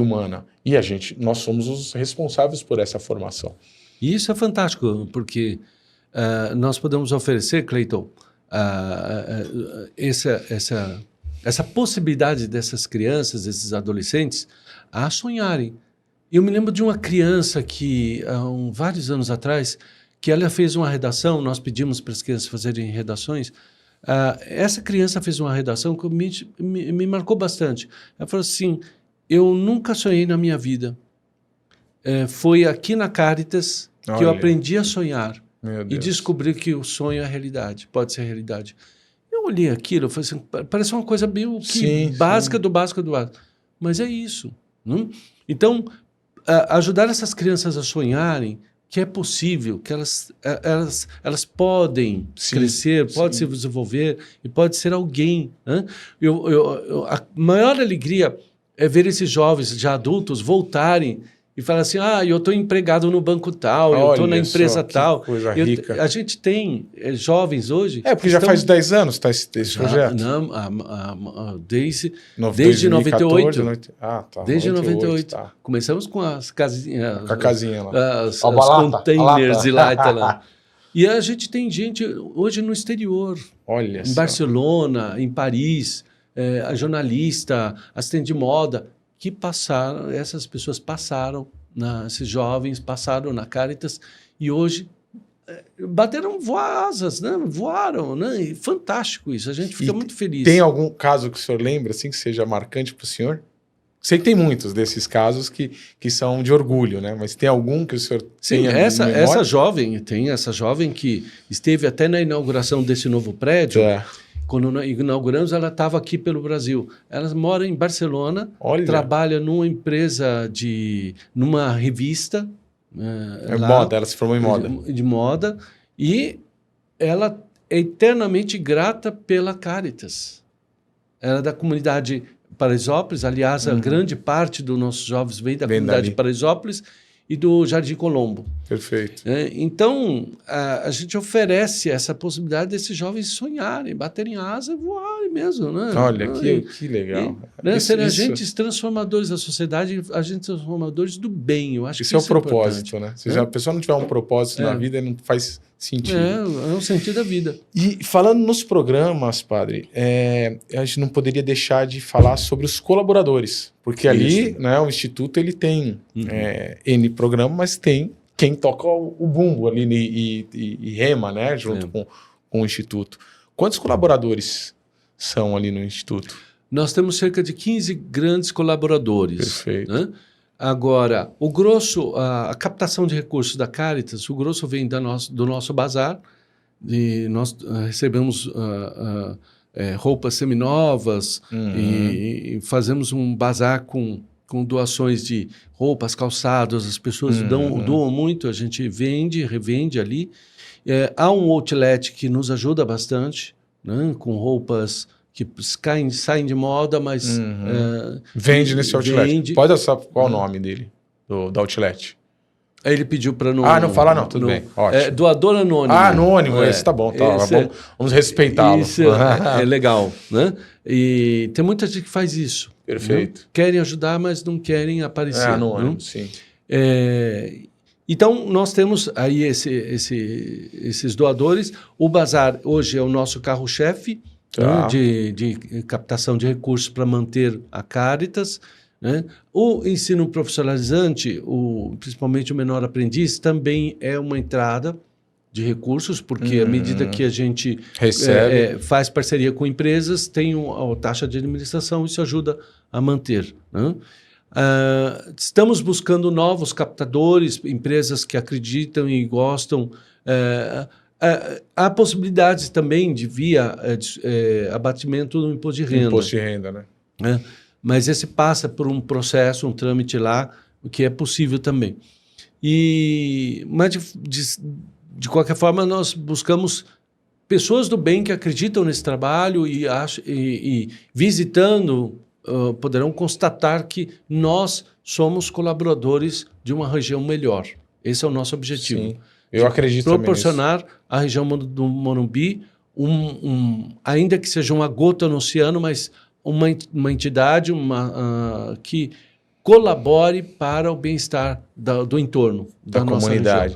humana. E nós somos os responsáveis por essa formação. E isso é fantástico, porque nós podemos oferecer, Cleiton, essa possibilidade dessas crianças, desses adolescentes, a sonharem. Eu me lembro de uma criança que, há vários anos atrás, que ela fez uma redação, nós pedimos para as crianças fazerem redações. Essa criança fez uma redação que me marcou bastante. Ela falou assim, eu nunca sonhei na minha vida. Foi aqui na Caritas que eu aprendi a sonhar e descobri que o sonho é realidade, pode ser realidade. Eu olhei aquilo, eu falei assim, parece uma coisa bem básica do básico do básico. Mas é isso. Não? Então, ajudar essas crianças a sonharem que é possível, que elas podem crescer, podem se desenvolver e pode ser alguém. Né? A maior alegria é ver esses jovens já adultos voltarem e falar assim, eu estou empregado no banco tal, eu estou na empresa tal. Coisa rica. A gente tem jovens hoje... porque já faz 10 anos está esse projeto. Não, desde 98. Desde 98. Tá. Começamos com as casinhas... Com a casinha lá. Os containers e lá. E a gente tem gente hoje no exterior. Olha em Barcelona, em Paris, a jornalista, assistente de moda... que passaram, essas pessoas passaram, esses jovens passaram na Caritas e hoje bateram asas, né? Voaram, né? E fantástico isso, a gente fica muito feliz. Tem algum caso que o senhor lembra, assim, que seja marcante para o senhor? Sei que tem muitos desses casos que são de orgulho, né? Mas tem algum que o senhor tenha essa jovem que esteve até na inauguração desse novo prédio. Quando inauguramos, ela estava aqui pelo Brasil. Ela mora em Barcelona, trabalha numa empresa numa revista. Moda, ela se formou em moda. De moda. E ela eternamente grata pela Caritas. Era da comunidade Paraisópolis, aliás, a grande parte dos nossos jovens vem da comunidade dali. de Paraisópolis e do Jardim Colombo. Perfeito. Então, a gente oferece essa possibilidade desses jovens sonharem, baterem asa e voarem mesmo. Né? Olha, que legal. Serem agentes transformadores da sociedade, agentes transformadores do bem. Eu acho Isso que é o isso propósito, né? Se a pessoa não tiver um propósito na vida, não faz sentido. É o sentido da vida. E falando nos programas, padre, a gente não poderia deixar de falar sobre os colaboradores, porque ali, né, o Instituto ele tem N programa, mas tem quem toca o bumbo ali e rema, né, junto com o Instituto. Quantos colaboradores são ali no Instituto? Nós temos cerca de 15 grandes colaboradores. Perfeito. Né? Agora, o grosso, a captação de recursos da Caritas, o grosso vem do nosso bazar, e nós recebemos roupas seminovas e fazemos um bazar com doações de roupas, calçados, as pessoas doam muito, a gente vende, revende ali. Há um outlet que nos ajuda bastante, né, com roupas que saem de moda, mas... vende nesse outlet. Vende. Pode saber qual é o nome dele, do outlet? Aí ele pediu para não... não fala não, tudo bem, ótimo. Doador anônimo. Anônimo, esse tá bom, vamos respeitá-lo. Isso é legal, né? E tem muita gente que faz isso. Perfeito. Né? Querem ajudar, mas não querem aparecer. Anônimo, sim. Então, nós temos aí esses doadores. O Bazar hoje é o nosso carro-chefe, né, de captação de recursos para manter a Caritas. Né? O ensino profissionalizante, principalmente o menor aprendiz, também é uma entrada de recursos, porque à medida que a gente faz parceria com empresas, tem a taxa de administração, isso ajuda a manter. Né? Estamos buscando novos captadores, empresas que acreditam e gostam. Há possibilidades também de via abatimento do imposto de renda. Imposto de renda, né? Mas esse passa por um processo, um trâmite lá, o que é possível também. Mas, de qualquer forma, nós buscamos pessoas do bem que acreditam nesse trabalho e visitando, poderão constatar que nós somos colaboradores de uma região melhor. Esse é o nosso objetivo. Sim, eu acredito também proporcionar à região do Morumbi, ainda que seja uma gota no oceano, mas uma entidade que colabore para o bem-estar do entorno, da nossa comunidade.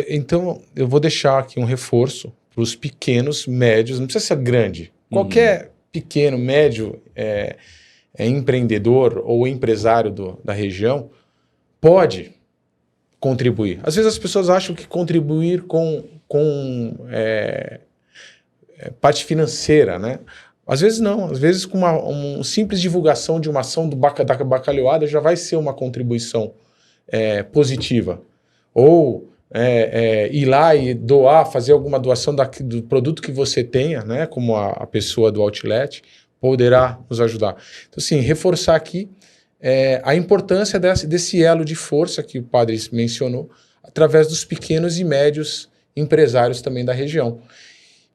Então, eu vou deixar aqui um reforço para os pequenos, médios, não precisa ser grande. Qualquer pequeno, médio empreendedor ou empresário da região pode contribuir. Às vezes as pessoas acham que contribuir com parte financeira, né? Às vezes não, às vezes com uma simples divulgação de uma ação da bacalhoada já vai ser uma contribuição positiva. Ou ir lá e doar, fazer alguma doação do produto que você tenha, né, como a pessoa do outlet, poderá nos ajudar. Então, assim, reforçar aqui a importância desse elo de força que o padre mencionou, através dos pequenos e médios empresários também da região.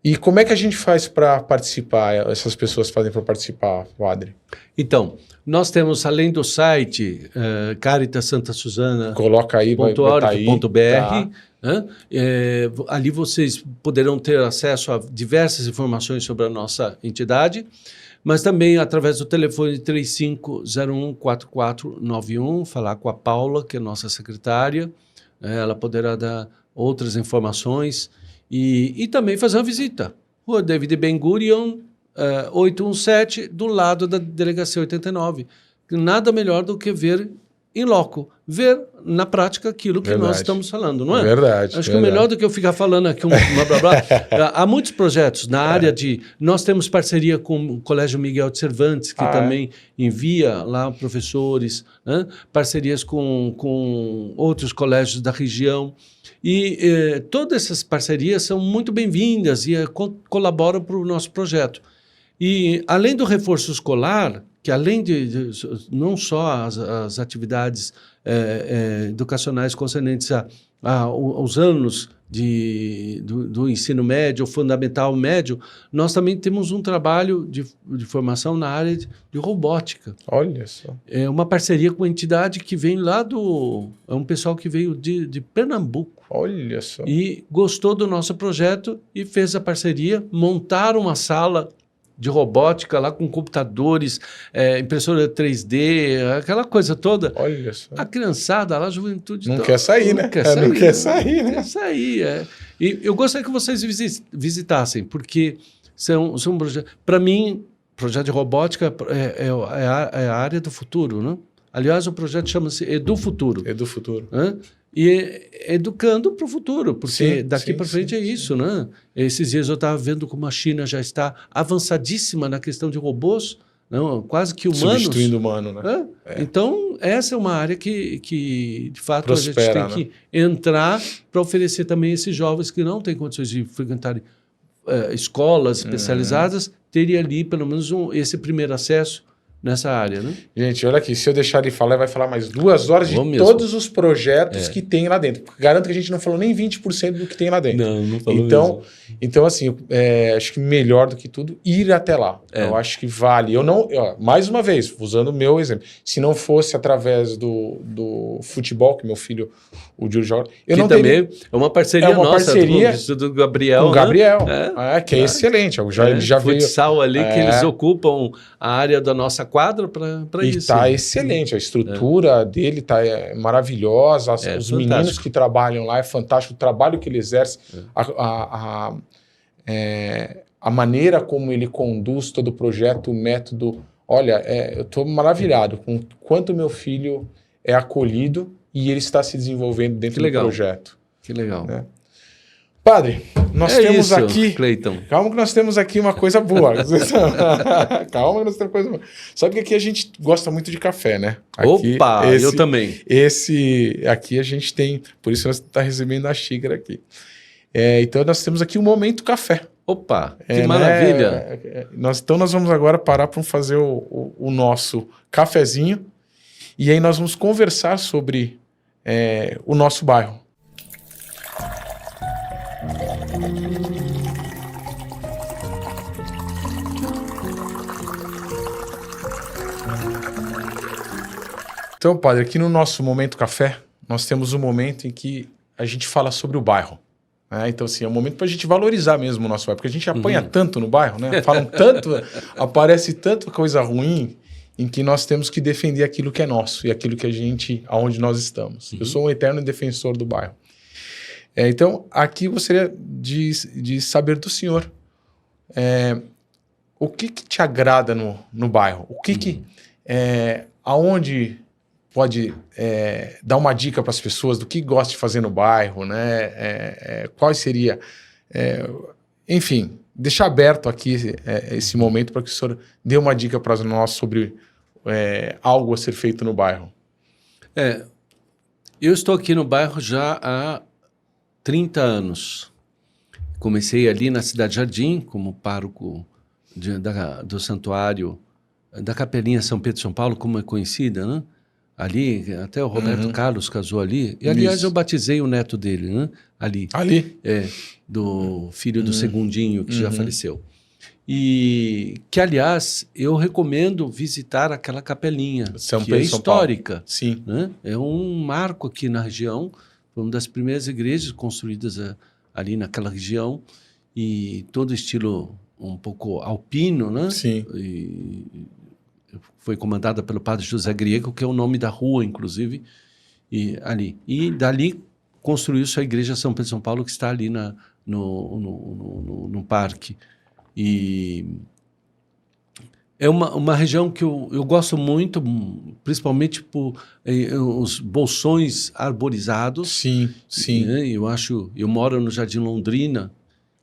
E como é que a gente faz para participar? Essas pessoas fazem para participar, padre? Então, nós temos, além do site Caritas Santa Susana, coloca aí, .org.br, ali vocês poderão ter acesso a diversas informações sobre a nossa entidade, mas também através do telefone 3501-4491, falar com a Paula, que é nossa secretária, ela poderá dar outras informações. E também fazer uma visita. Rua David Ben-Gurion, 817, do lado da Delegacia 89. Nada melhor do que ver em loco, ver na prática aquilo que nós estamos falando, não é? Verdade. Acho que é melhor do que eu ficar falando aqui blá, blá, blá. Há muitos projetos na área de... Nós temos parceria com o Colégio Miguel de Cervantes, que também envia lá professores, né? Parcerias com outros colégios da região. E todas essas parcerias são muito bem-vindas e colaboram para o nosso projeto. E além do reforço escolar, que além de não só as atividades educacionais concernentes aos anos do ensino médio, fundamental médio, nós também temos um trabalho de formação na área de robótica. Olha só. É uma parceria com uma entidade que vem lá é um pessoal que veio de Pernambuco. Olha só. E gostou do nosso projeto e fez a parceria, montaram uma sala de robótica lá com computadores, impressora 3D, aquela coisa toda. Olha só. A criançada lá, a juventude... Não quer sair, né? Não quer sair, não quer sair, né? Quer sair, E eu gostaria que vocês visitassem, porque são projetos... Para mim, projeto de robótica é a área do futuro, né? Aliás, o projeto chama-se Edufuturo. Edufuturo. E educando para o futuro, porque Sim, daqui para frente é isso, né? Esses dias eu estava vendo como a China já está avançadíssima na questão de robôs, não, quase que humanos. Substituindo o humano, né? Então, essa é uma área que de fato, prospera, a gente tem que entrar para oferecer também a esses jovens que não têm condições de frequentar escolas especializadas, terem ali pelo menos esse primeiro acesso nessa área, né? Gente, olha aqui, se eu deixar de falar, vai falar mais 2 horas de todos os projetos que tem lá dentro. Garanto que a gente não falou nem 20% do que tem lá dentro. Não falou mesmo. Então assim, acho que melhor do que tudo, ir até lá. Eu acho que vale. Mais uma vez, usando o meu exemplo, se não fosse através do futebol, que meu filho, o Júlio joga... também é uma parceria nossa, do Gabriel. Com o Gabriel, né? que é excelente. Ele já veio... Futsal ali, que eles ocupam a área da nossa quadra para isso. E está excelente, a estrutura dele está maravilhosa, os fantástico. Meninos que trabalham lá, é fantástico o trabalho que ele exerce, a maneira como ele conduz todo o projeto, o método. Olha, eu estou maravilhado com quanto meu filho é acolhido e ele está se desenvolvendo dentro do projeto. Que legal. Né? Padre, nós temos aqui... Cleiton. Calma que nós temos aqui uma coisa boa. Calma que nós temos coisa boa. Sabe que aqui a gente gosta muito de café, né? Aqui, eu também. Esse aqui a gente tem... Por isso nós estamos recebendo a xícara aqui. Então nós temos aqui um momento café. Opa, que maravilha. Então nós vamos agora parar para fazer o nosso cafezinho. E aí nós vamos conversar sobre o nosso bairro. Então, padre, aqui no nosso Momento Café, nós temos um momento em que a gente fala sobre o bairro. Né? Então, assim, é um momento para a gente valorizar mesmo o nosso bairro, porque a gente apanha tanto no bairro, né? Falam tanto, aparece tanta coisa ruim, em que nós temos que defender aquilo que é nosso e aquilo que aonde nós estamos. Eu sou um eterno defensor do bairro. Então, aqui eu gostaria de saber do senhor o que te agrada no bairro? O que aonde pode dar uma dica para as pessoas do que gosta de fazer no bairro, né? Qual seria... enfim, deixar aberto aqui esse momento para que o senhor dê uma dica para nós sobre algo a ser feito no bairro. Eu estou aqui no bairro já há 30 anos. Comecei ali na Cidade Jardim, como pároco do santuário da Capelinha São Pedro de São Paulo, como é conhecida, né? Ali, até o Roberto Carlos casou ali. E, aliás, eu batizei o neto dele, né? Ali? Do filho do Segundinho, que já faleceu. E que, aliás, eu recomendo visitar aquela capelinha, que é histórica. Sim. Né? É um marco aqui na região, foi uma das primeiras igrejas construídas ali naquela região, e todo estilo um pouco alpino, né? Sim. Foi comandada pelo padre José Griego, que é o nome da rua, inclusive, ali. E dali construiu-se a igreja São Pedro de São Paulo, que está ali no parque. E é uma região que eu gosto muito, principalmente por os bolsões arborizados. Sim, sim. Né? Eu moro no Jardim Londrina,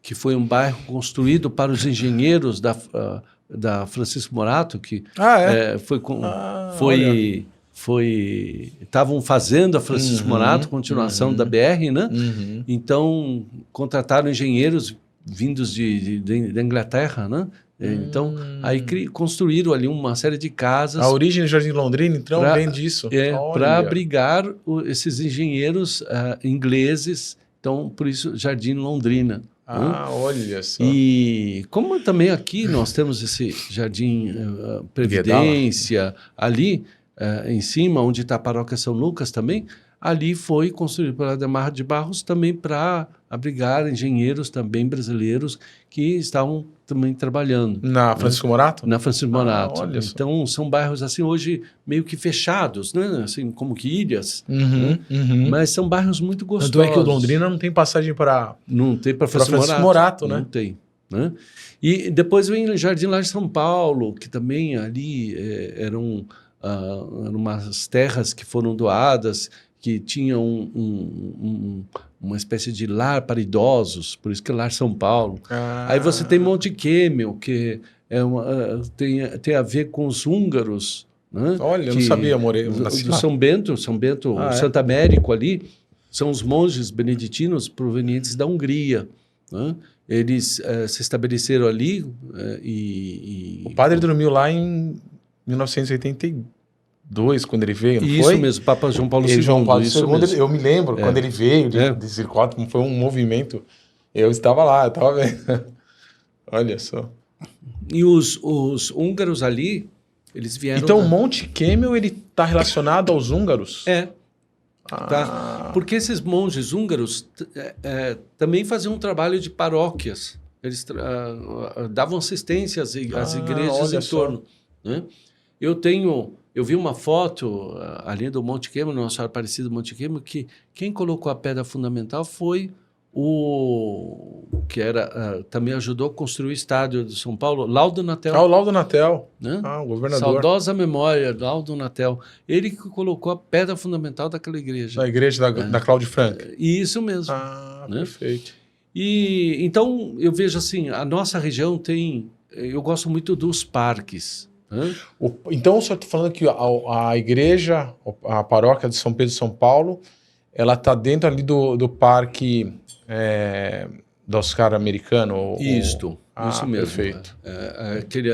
que foi um bairro construído para os engenheiros da Francisco Morato, que estavam fazendo a Francisco Morato, continuação da BR, né? Então, contrataram engenheiros vindos da Inglaterra, né? Então, aí construíram ali uma série de casas. A origem do Jardim Londrina, então, vem disso. Para abrigar esses engenheiros ingleses Então, por isso, Jardim Londrina. Olha só. E como também aqui nós temos esse Jardim Previdência, ali em cima, onde está a paróquia São Lucas também, ali foi construído pela Ademar de Barros também para abrigar engenheiros também brasileiros que estavam também trabalhando. Na Francisco Morato? Na Francisco Morato. Olha só. Então, são bairros assim hoje meio que fechados, né? Assim, como que ilhas, mas são bairros muito gostosos. Tanto é que o Londrina não tem passagem para... Não tem para Francisco Morato, né? Não tem. Né? E depois vem o Jardim lá de São Paulo, que também ali eram umas terras que foram doadas, que tinham uma espécie de lar para idosos, por isso que é Lar São Paulo. Aí você tem Monte Quêmel, que tem a ver com os húngaros. Né? Olha, eu não sabia, morei do São Bento, Santo Américo ali, são os monges beneditinos provenientes da Hungria. Né? Eles se estabeleceram ali O padre dormiu lá em 1982, quando ele veio, não isso foi? Mesmo, Papa João Paulo II. João Paulo isso II, mesmo. eu me lembro, quando ele veio de Circuito, foi um movimento. Eu estava lá, eu estava vendo. Olha só. E os húngaros ali, eles vieram... Então o Monte Quêmel, ele está relacionado aos húngaros? Tá? Porque esses monges húngaros também faziam um trabalho de paróquias. Eles davam assistência às igrejas em torno. Né? Eu vi uma foto ali do Monte Quêmel, Nossa Senhora Aparecida do Monte Quêmel, que quem colocou a pedra fundamental foi que também ajudou a construir o estádio de São Paulo, Laudo Natel. O Laudo Natel. Né? O governador. Saudosa memória, Laudo Natel. Ele que colocou a pedra fundamental daquela igreja. Da igreja da Cláudio Franco. Isso mesmo. Né? Perfeito. E então eu vejo assim, a nossa região eu gosto muito dos parques. Então, o senhor está falando que a igreja, a paróquia de São Pedro e São Paulo, ela está dentro ali do parque do Oscar Americano? Isso mesmo. Perfeito. Aquele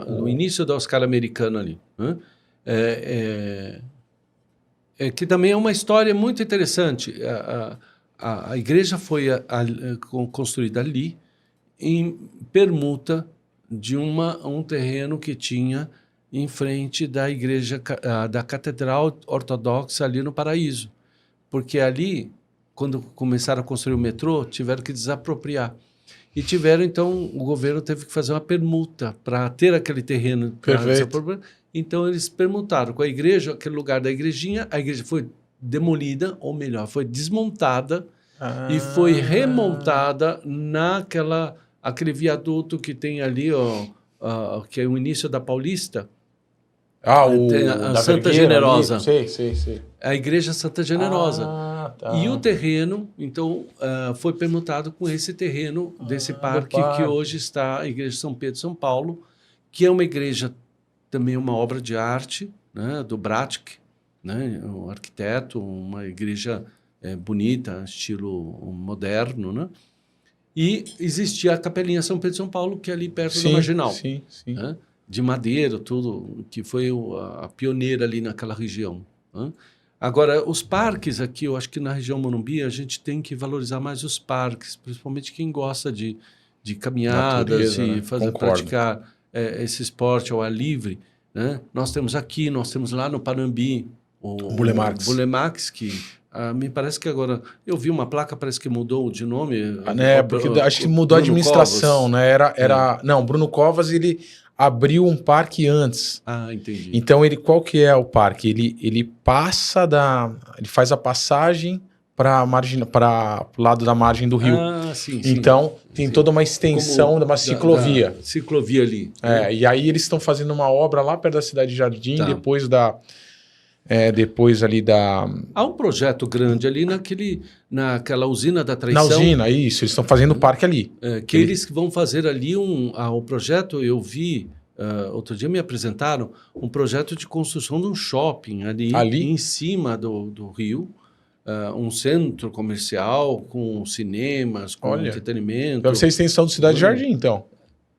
no início do Oscar Americano ali. Que também é uma história muito interessante. A igreja foi construída ali em permuta de um terreno que tinha em frente da igreja, da Catedral Ortodoxa ali no Paraíso. Porque ali, quando começaram a construir o metrô, tiveram que desapropriar. E então, o governo teve que fazer uma permuta para ter aquele terreno. Perfeito. Então, eles permutaram com a igreja, aquele lugar da igrejinha, a igreja foi demolida, ou melhor, foi desmontada e foi remontada aquele viaduto que tem ali, que é o início da Paulista. A Santa Generosa. Sei. A igreja Santa Generosa. Tá. E o terreno, então, foi permutado com esse terreno desse parque que hoje está a Igreja de São Pedro e São Paulo, que é uma igreja, também uma obra de arte, né, do Bratic, né, um arquiteto, uma igreja bonita, estilo moderno, né? E existia a Capelinha São Pedro e São Paulo, que é ali perto do Marginal. Sim. Né? De madeira, tudo, que foi a pioneira ali naquela região. Né? Agora, os parques aqui, eu acho que na região Morumbi, a gente tem que valorizar mais os parques, principalmente quem gosta de caminhadas e praticar esse esporte ao ar livre. Né? Nós temos lá no Panambi o Bulemax, que me parece que agora... Eu vi uma placa, parece que mudou de nome. Porque acho que mudou a administração, né? Não, Bruno Covas, ele abriu um parque antes. Entendi. Então, qual que é o parque? Ele faz a passagem para o lado da margem do rio. Sim. Então, tem toda uma extensão de uma ciclovia. Ciclovia ali. E aí eles estão fazendo uma obra lá perto da cidade de Jardim, depois ali da... Há um projeto grande ali naquela usina da Traição. Na usina, isso. Eles estão fazendo o parque ali. Eles vão fazer ali o projeto, eu vi, outro dia me apresentaram, um projeto de construção de um shopping ali? Em cima do rio, um centro comercial com cinemas, com entretenimento. Deve ser a extensão do Cidade Jardim, então.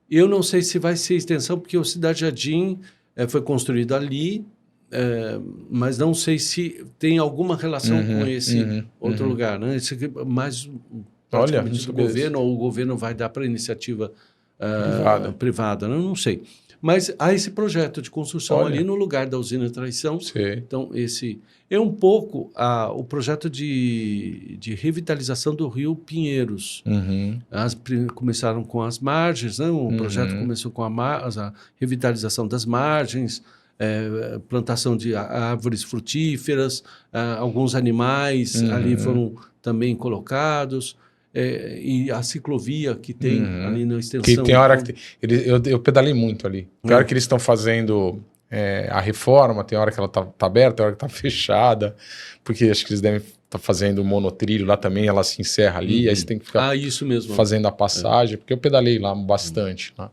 Eu não sei se vai ser extensão, porque o Cidade Jardim foi construído ali, mas não sei se tem alguma relação com esse outro lugar, né? Esse aqui é mais praticamente do governo, ou o governo vai dar para a iniciativa privada, né? Não sei. Mas há esse projeto de construção ali no lugar da usina Traição. Então, esse é um pouco o projeto de revitalização do Rio Pinheiros. Começaram com as margens, né? O projeto começou com a revitalização das margens, plantação de árvores frutíferas, alguns animais ali foram também colocados. E a ciclovia que tem ali na extensão. Que tem hora que eu pedalei muito ali. Tem hora que eles estão fazendo a reforma, tem hora que ela tá aberta, tem hora que tá fechada, porque acho que eles devem estar fazendo monotrilho lá também, ela se encerra ali, aí você tem que ficar isso mesmo. fazendo a passagem, porque eu pedalei lá bastante. Né?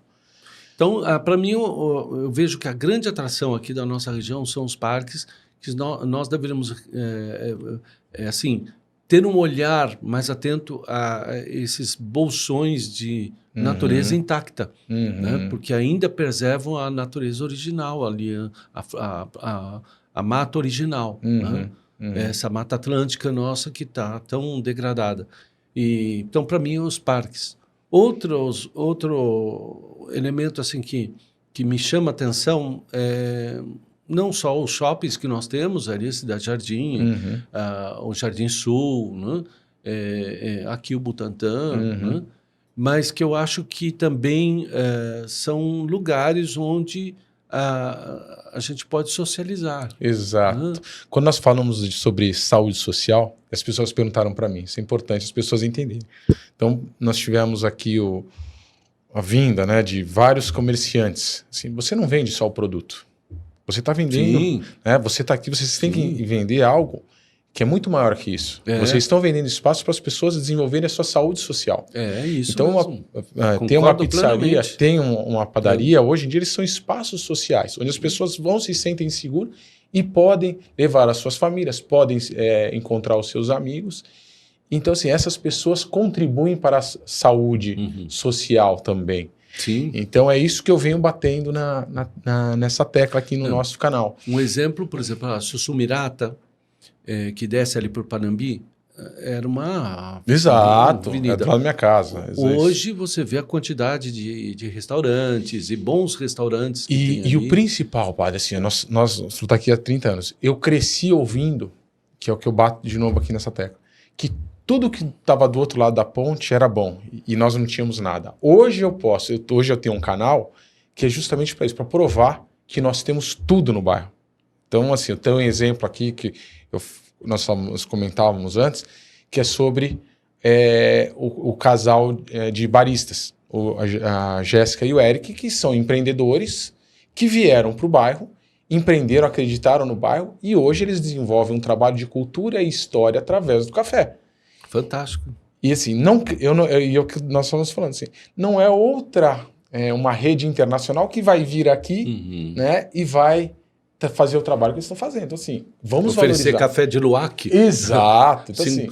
Então, para mim, eu vejo que a grande atração aqui da nossa região são os parques, que nós deveríamos, assim, ter um olhar mais atento a esses bolsões de natureza intacta, né? Porque ainda preservam a natureza original ali, a mata original, né? Essa mata atlântica nossa que está tão degradada. Então, para mim, os parques. Outro elemento assim que me chama a atenção não só os shoppings que nós temos ali, Cidade Jardim, o Jardim Sul, né? Aqui o Butantã, né? Mas que eu acho que também são lugares onde a gente pode socializar. Exato. Né? Quando nós falamos sobre saúde social, as pessoas perguntaram para mim, isso é importante as pessoas entenderem. Então, nós tivemos aqui a vinda, né, de vários comerciantes. Assim, você não vende só o produto. Você está vendendo, né? Você está aqui, vocês têm que vender algo que é muito maior que isso. Vocês estão vendendo espaço para as pessoas desenvolverem a sua saúde social. Isso então, tem uma pizzaria, tem uma padaria, hoje em dia eles são espaços sociais, onde as pessoas vão se sentem seguras e podem levar as suas famílias, podem encontrar os seus amigos. Então, assim, essas pessoas contribuem para a saúde social também. Sim. Então é isso que eu venho batendo nessa tecla aqui no nosso canal. Um exemplo, por exemplo, a Sussumirata, que desce ali por Panambi, era uma Exato, avenida. É do lado da minha casa. Hoje você vê a quantidade de restaurantes e bons restaurantes que tem ali. E o principal, padre, assim, nós estamos aqui há 30 anos, eu cresci ouvindo, que é o que eu bato de novo aqui nessa tecla, que tudo que estava do outro lado da ponte era bom e nós não tínhamos nada. Hoje hoje eu tenho um canal que é justamente para isso, para provar que nós temos tudo no bairro. Então, assim, eu tenho um exemplo aqui que nós comentávamos antes, que é sobre o casal de baristas, a Jéssica e o Eric, que são empreendedores que vieram para o bairro, empreenderam, acreditaram no bairro e hoje eles desenvolvem um trabalho de cultura e história através do café. Fantástico. E assim, o que nós estamos falando, assim, não é uma rede internacional que vai vir aqui, né, e vai fazer o trabalho que eles estão fazendo. Então, assim, vamos oferecer valorizar. café de luwak. Exato. Então, assim,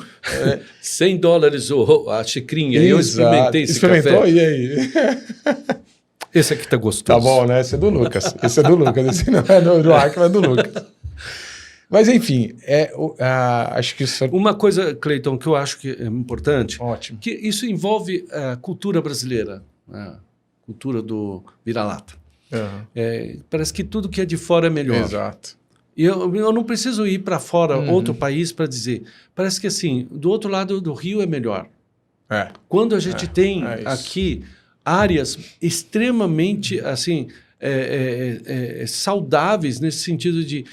$100 a xicrinha. Eu experimentei esse café. Experimentou? E aí? Esse aqui tá gostoso. Tá bom, né? Esse é do Lucas. Esse não é do luwak, mas é do Lucas. Mas, enfim, acho que isso... Uma coisa, Cleiton, que eu acho que é importante, Ótimo. Que isso envolve a cultura brasileira, a cultura do vira-lata. Parece que tudo que é de fora é melhor. Exato. E eu não preciso ir para fora, outro país, para dizer. Parece que, assim, do outro lado do rio é melhor. Quando a gente tem aqui áreas extremamente, assim... saudáveis nesse sentido de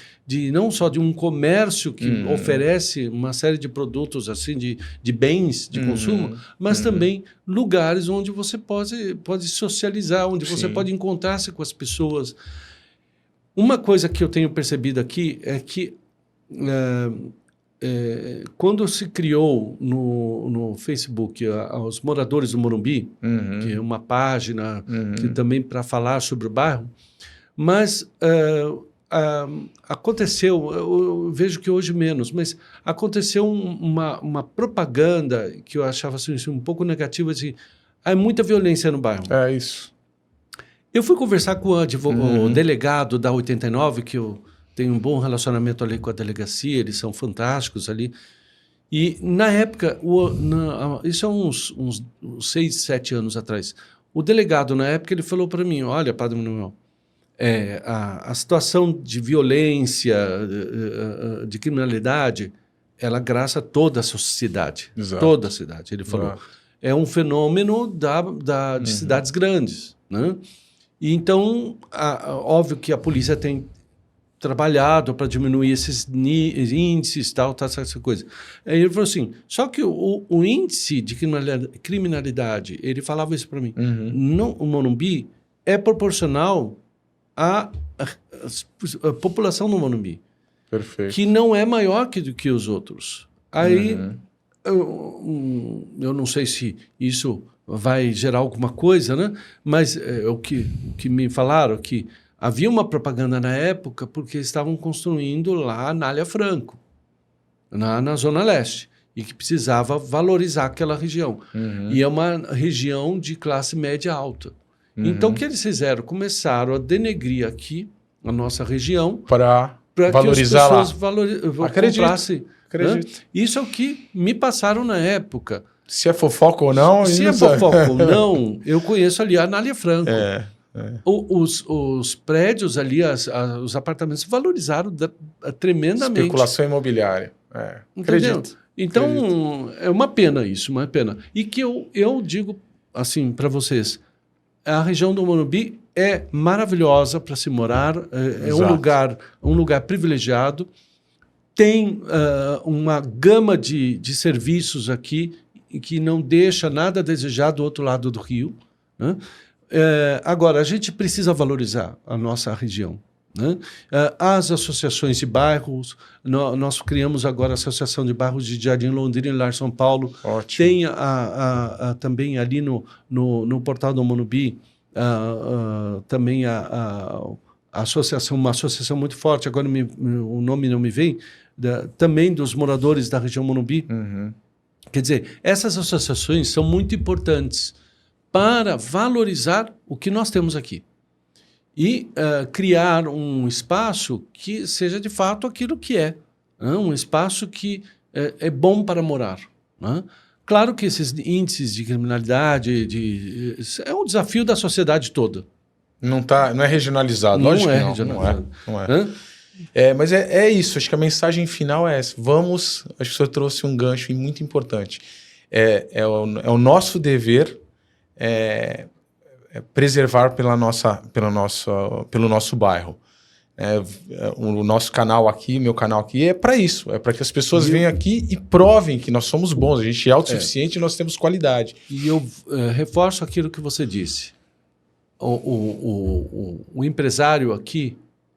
não só de um comércio que oferece uma série de produtos assim de bens de consumo, mas também lugares onde você pode socializar, onde você pode encontrar-se com as pessoas. Uma coisa que eu tenho percebido aqui é que quando se criou no Facebook os moradores do Morumbi, que é uma página que também para falar sobre o bairro, mas aconteceu, eu vejo que hoje menos, mas aconteceu uma propaganda que eu achava assim, um pouco negativa, assim, há muita violência no bairro. É isso. Eu fui conversar com o delegado da 89, que eu tenho um bom relacionamento ali com a delegacia, eles são fantásticos ali. E, na época, isso há uns 6, 7 anos atrás, o delegado, na época, ele falou para mim, olha, Padre Manuel, a situação de violência, de criminalidade, ela graça toda a sociedade. Exato. Toda a cidade. Ele falou, é um fenômeno de cidades grandes, né? E então, óbvio que a polícia tem trabalhado para diminuir esses índices, tal, essa coisa. Aí ele falou assim, só que o índice de criminalidade, ele falava isso para mim, o Morumbi é proporcional à população do Morumbi. Perfeito. Que não é maior que os outros. Aí, eu não sei se isso vai gerar alguma coisa, né? Mas o que me falaram que havia uma propaganda na época porque estavam construindo lá a Anália Franco, na Zona Leste, e que precisava valorizar aquela região. E é uma região de classe média alta. Então, o que eles fizeram? Começaram a denegrir aqui a nossa região para valorizar que as pessoas comprassem. Acredito. Né? Isso é o que me passaram na época. Se é fofoca ou não... Se é fofoca ou não, eu conheço ali a Anália Franco. Os prédios ali, os apartamentos valorizaram tremendamente. Especulação imobiliária. Acredito. Então, é uma pena isso, uma pena. E que eu digo assim para vocês, a região do Morumbi é maravilhosa para se morar, é um lugar privilegiado, tem uma gama de serviços aqui que não deixa nada a desejar do outro lado do rio, né? Agora, a gente precisa valorizar a nossa região, né? As associações de bairros, nós criamos agora a Associação de Bairros de Jardim Londrina e Lar São Paulo. Ótimo. Tem também ali no portal do Morumbi, também a associação, uma associação muito forte, agora o nome não me vem, também dos moradores da região Morumbi. Quer dizer, essas associações são muito importantes para valorizar o que nós temos aqui e criar um espaço que seja de fato aquilo que é, né? Um espaço que é bom para morar, né? Claro que esses índices de criminalidade é um desafio da sociedade toda. Não é regionalizado, lógico que não. Regionalizado. Não é. Mas é isso, acho que a mensagem final é essa. Acho que o senhor trouxe um gancho muito importante. É o nosso dever preservar pelo nosso bairro. O nosso canal aqui, meu canal aqui, é para isso. É para que as pessoas venham aqui e provem que nós somos bons, a gente é autossuficiente e nós temos qualidade. E eu reforço aquilo que você disse. O empresário aqui,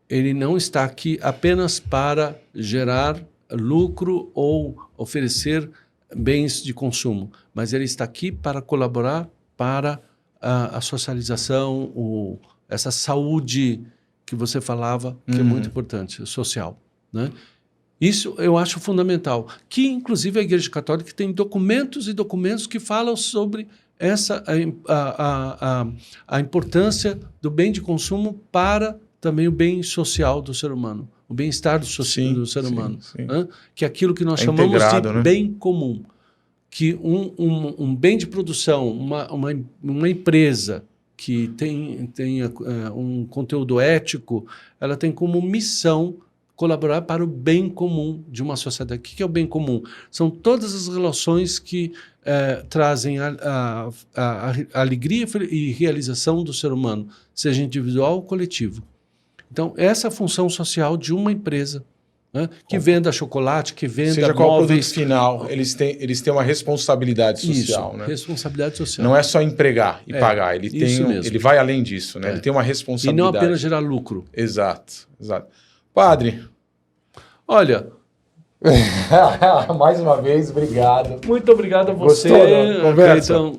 ele não está aqui apenas para gerar lucro ou oferecer bens de consumo, mas ele está aqui para colaborar para a socialização, essa saúde que você falava, que é muito importante, social, né? Isso eu acho fundamental, que inclusive a Igreja Católica tem documentos e documentos que falam sobre a importância do bem de consumo para também o bem social do ser humano, o bem-estar do ser humano, né? Que é aquilo que nós chamamos de bem comum, que um bem de produção, uma empresa que tenha um conteúdo ético, ela tem como missão colaborar para o bem comum de uma sociedade. O que é o bem comum? São todas as relações que trazem a alegria e realização do ser humano, seja individual ou coletivo. Então, essa é a função social de uma empresa, né? Que venda chocolate, que venda seja qual móveis. Produto final, eles têm uma responsabilidade social. Isso, né? Responsabilidade social. Não é só empregar e pagar, ele vai além disso, né? Ele tem uma responsabilidade. E não apenas gerar lucro. Exato. Padre. Olha... Mais uma vez, obrigado. Muito obrigado a você, Cleiton,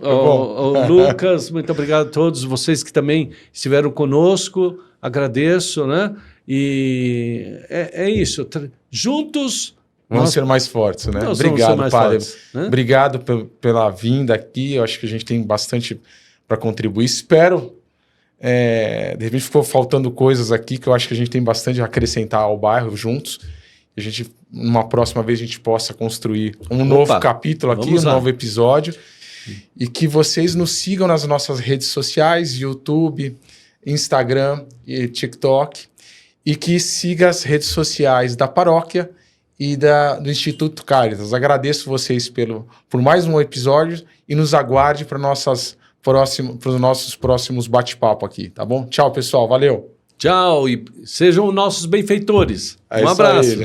Lucas, muito obrigado a todos vocês que também estiveram conosco, agradeço, né? E é isso, juntos... Vamos ser mais fortes, né? Obrigado, padre. Né? Obrigado pela vinda aqui, eu acho que a gente tem bastante para contribuir, espero De repente ficou faltando coisas aqui que eu acho que a gente tem bastante a acrescentar ao bairro juntos. A gente, numa próxima vez, a gente possa construir um novo capítulo aqui, um novo episódio. E que vocês nos sigam nas nossas redes sociais, YouTube, Instagram e TikTok. E que siga as redes sociais da paróquia e do Instituto Caritas. Agradeço vocês por mais um episódio e nos aguarde para os nossos próximos bate-papo aqui, tá bom? Tchau, pessoal. Valeu. Tchau e sejam nossos benfeitores. Um abraço.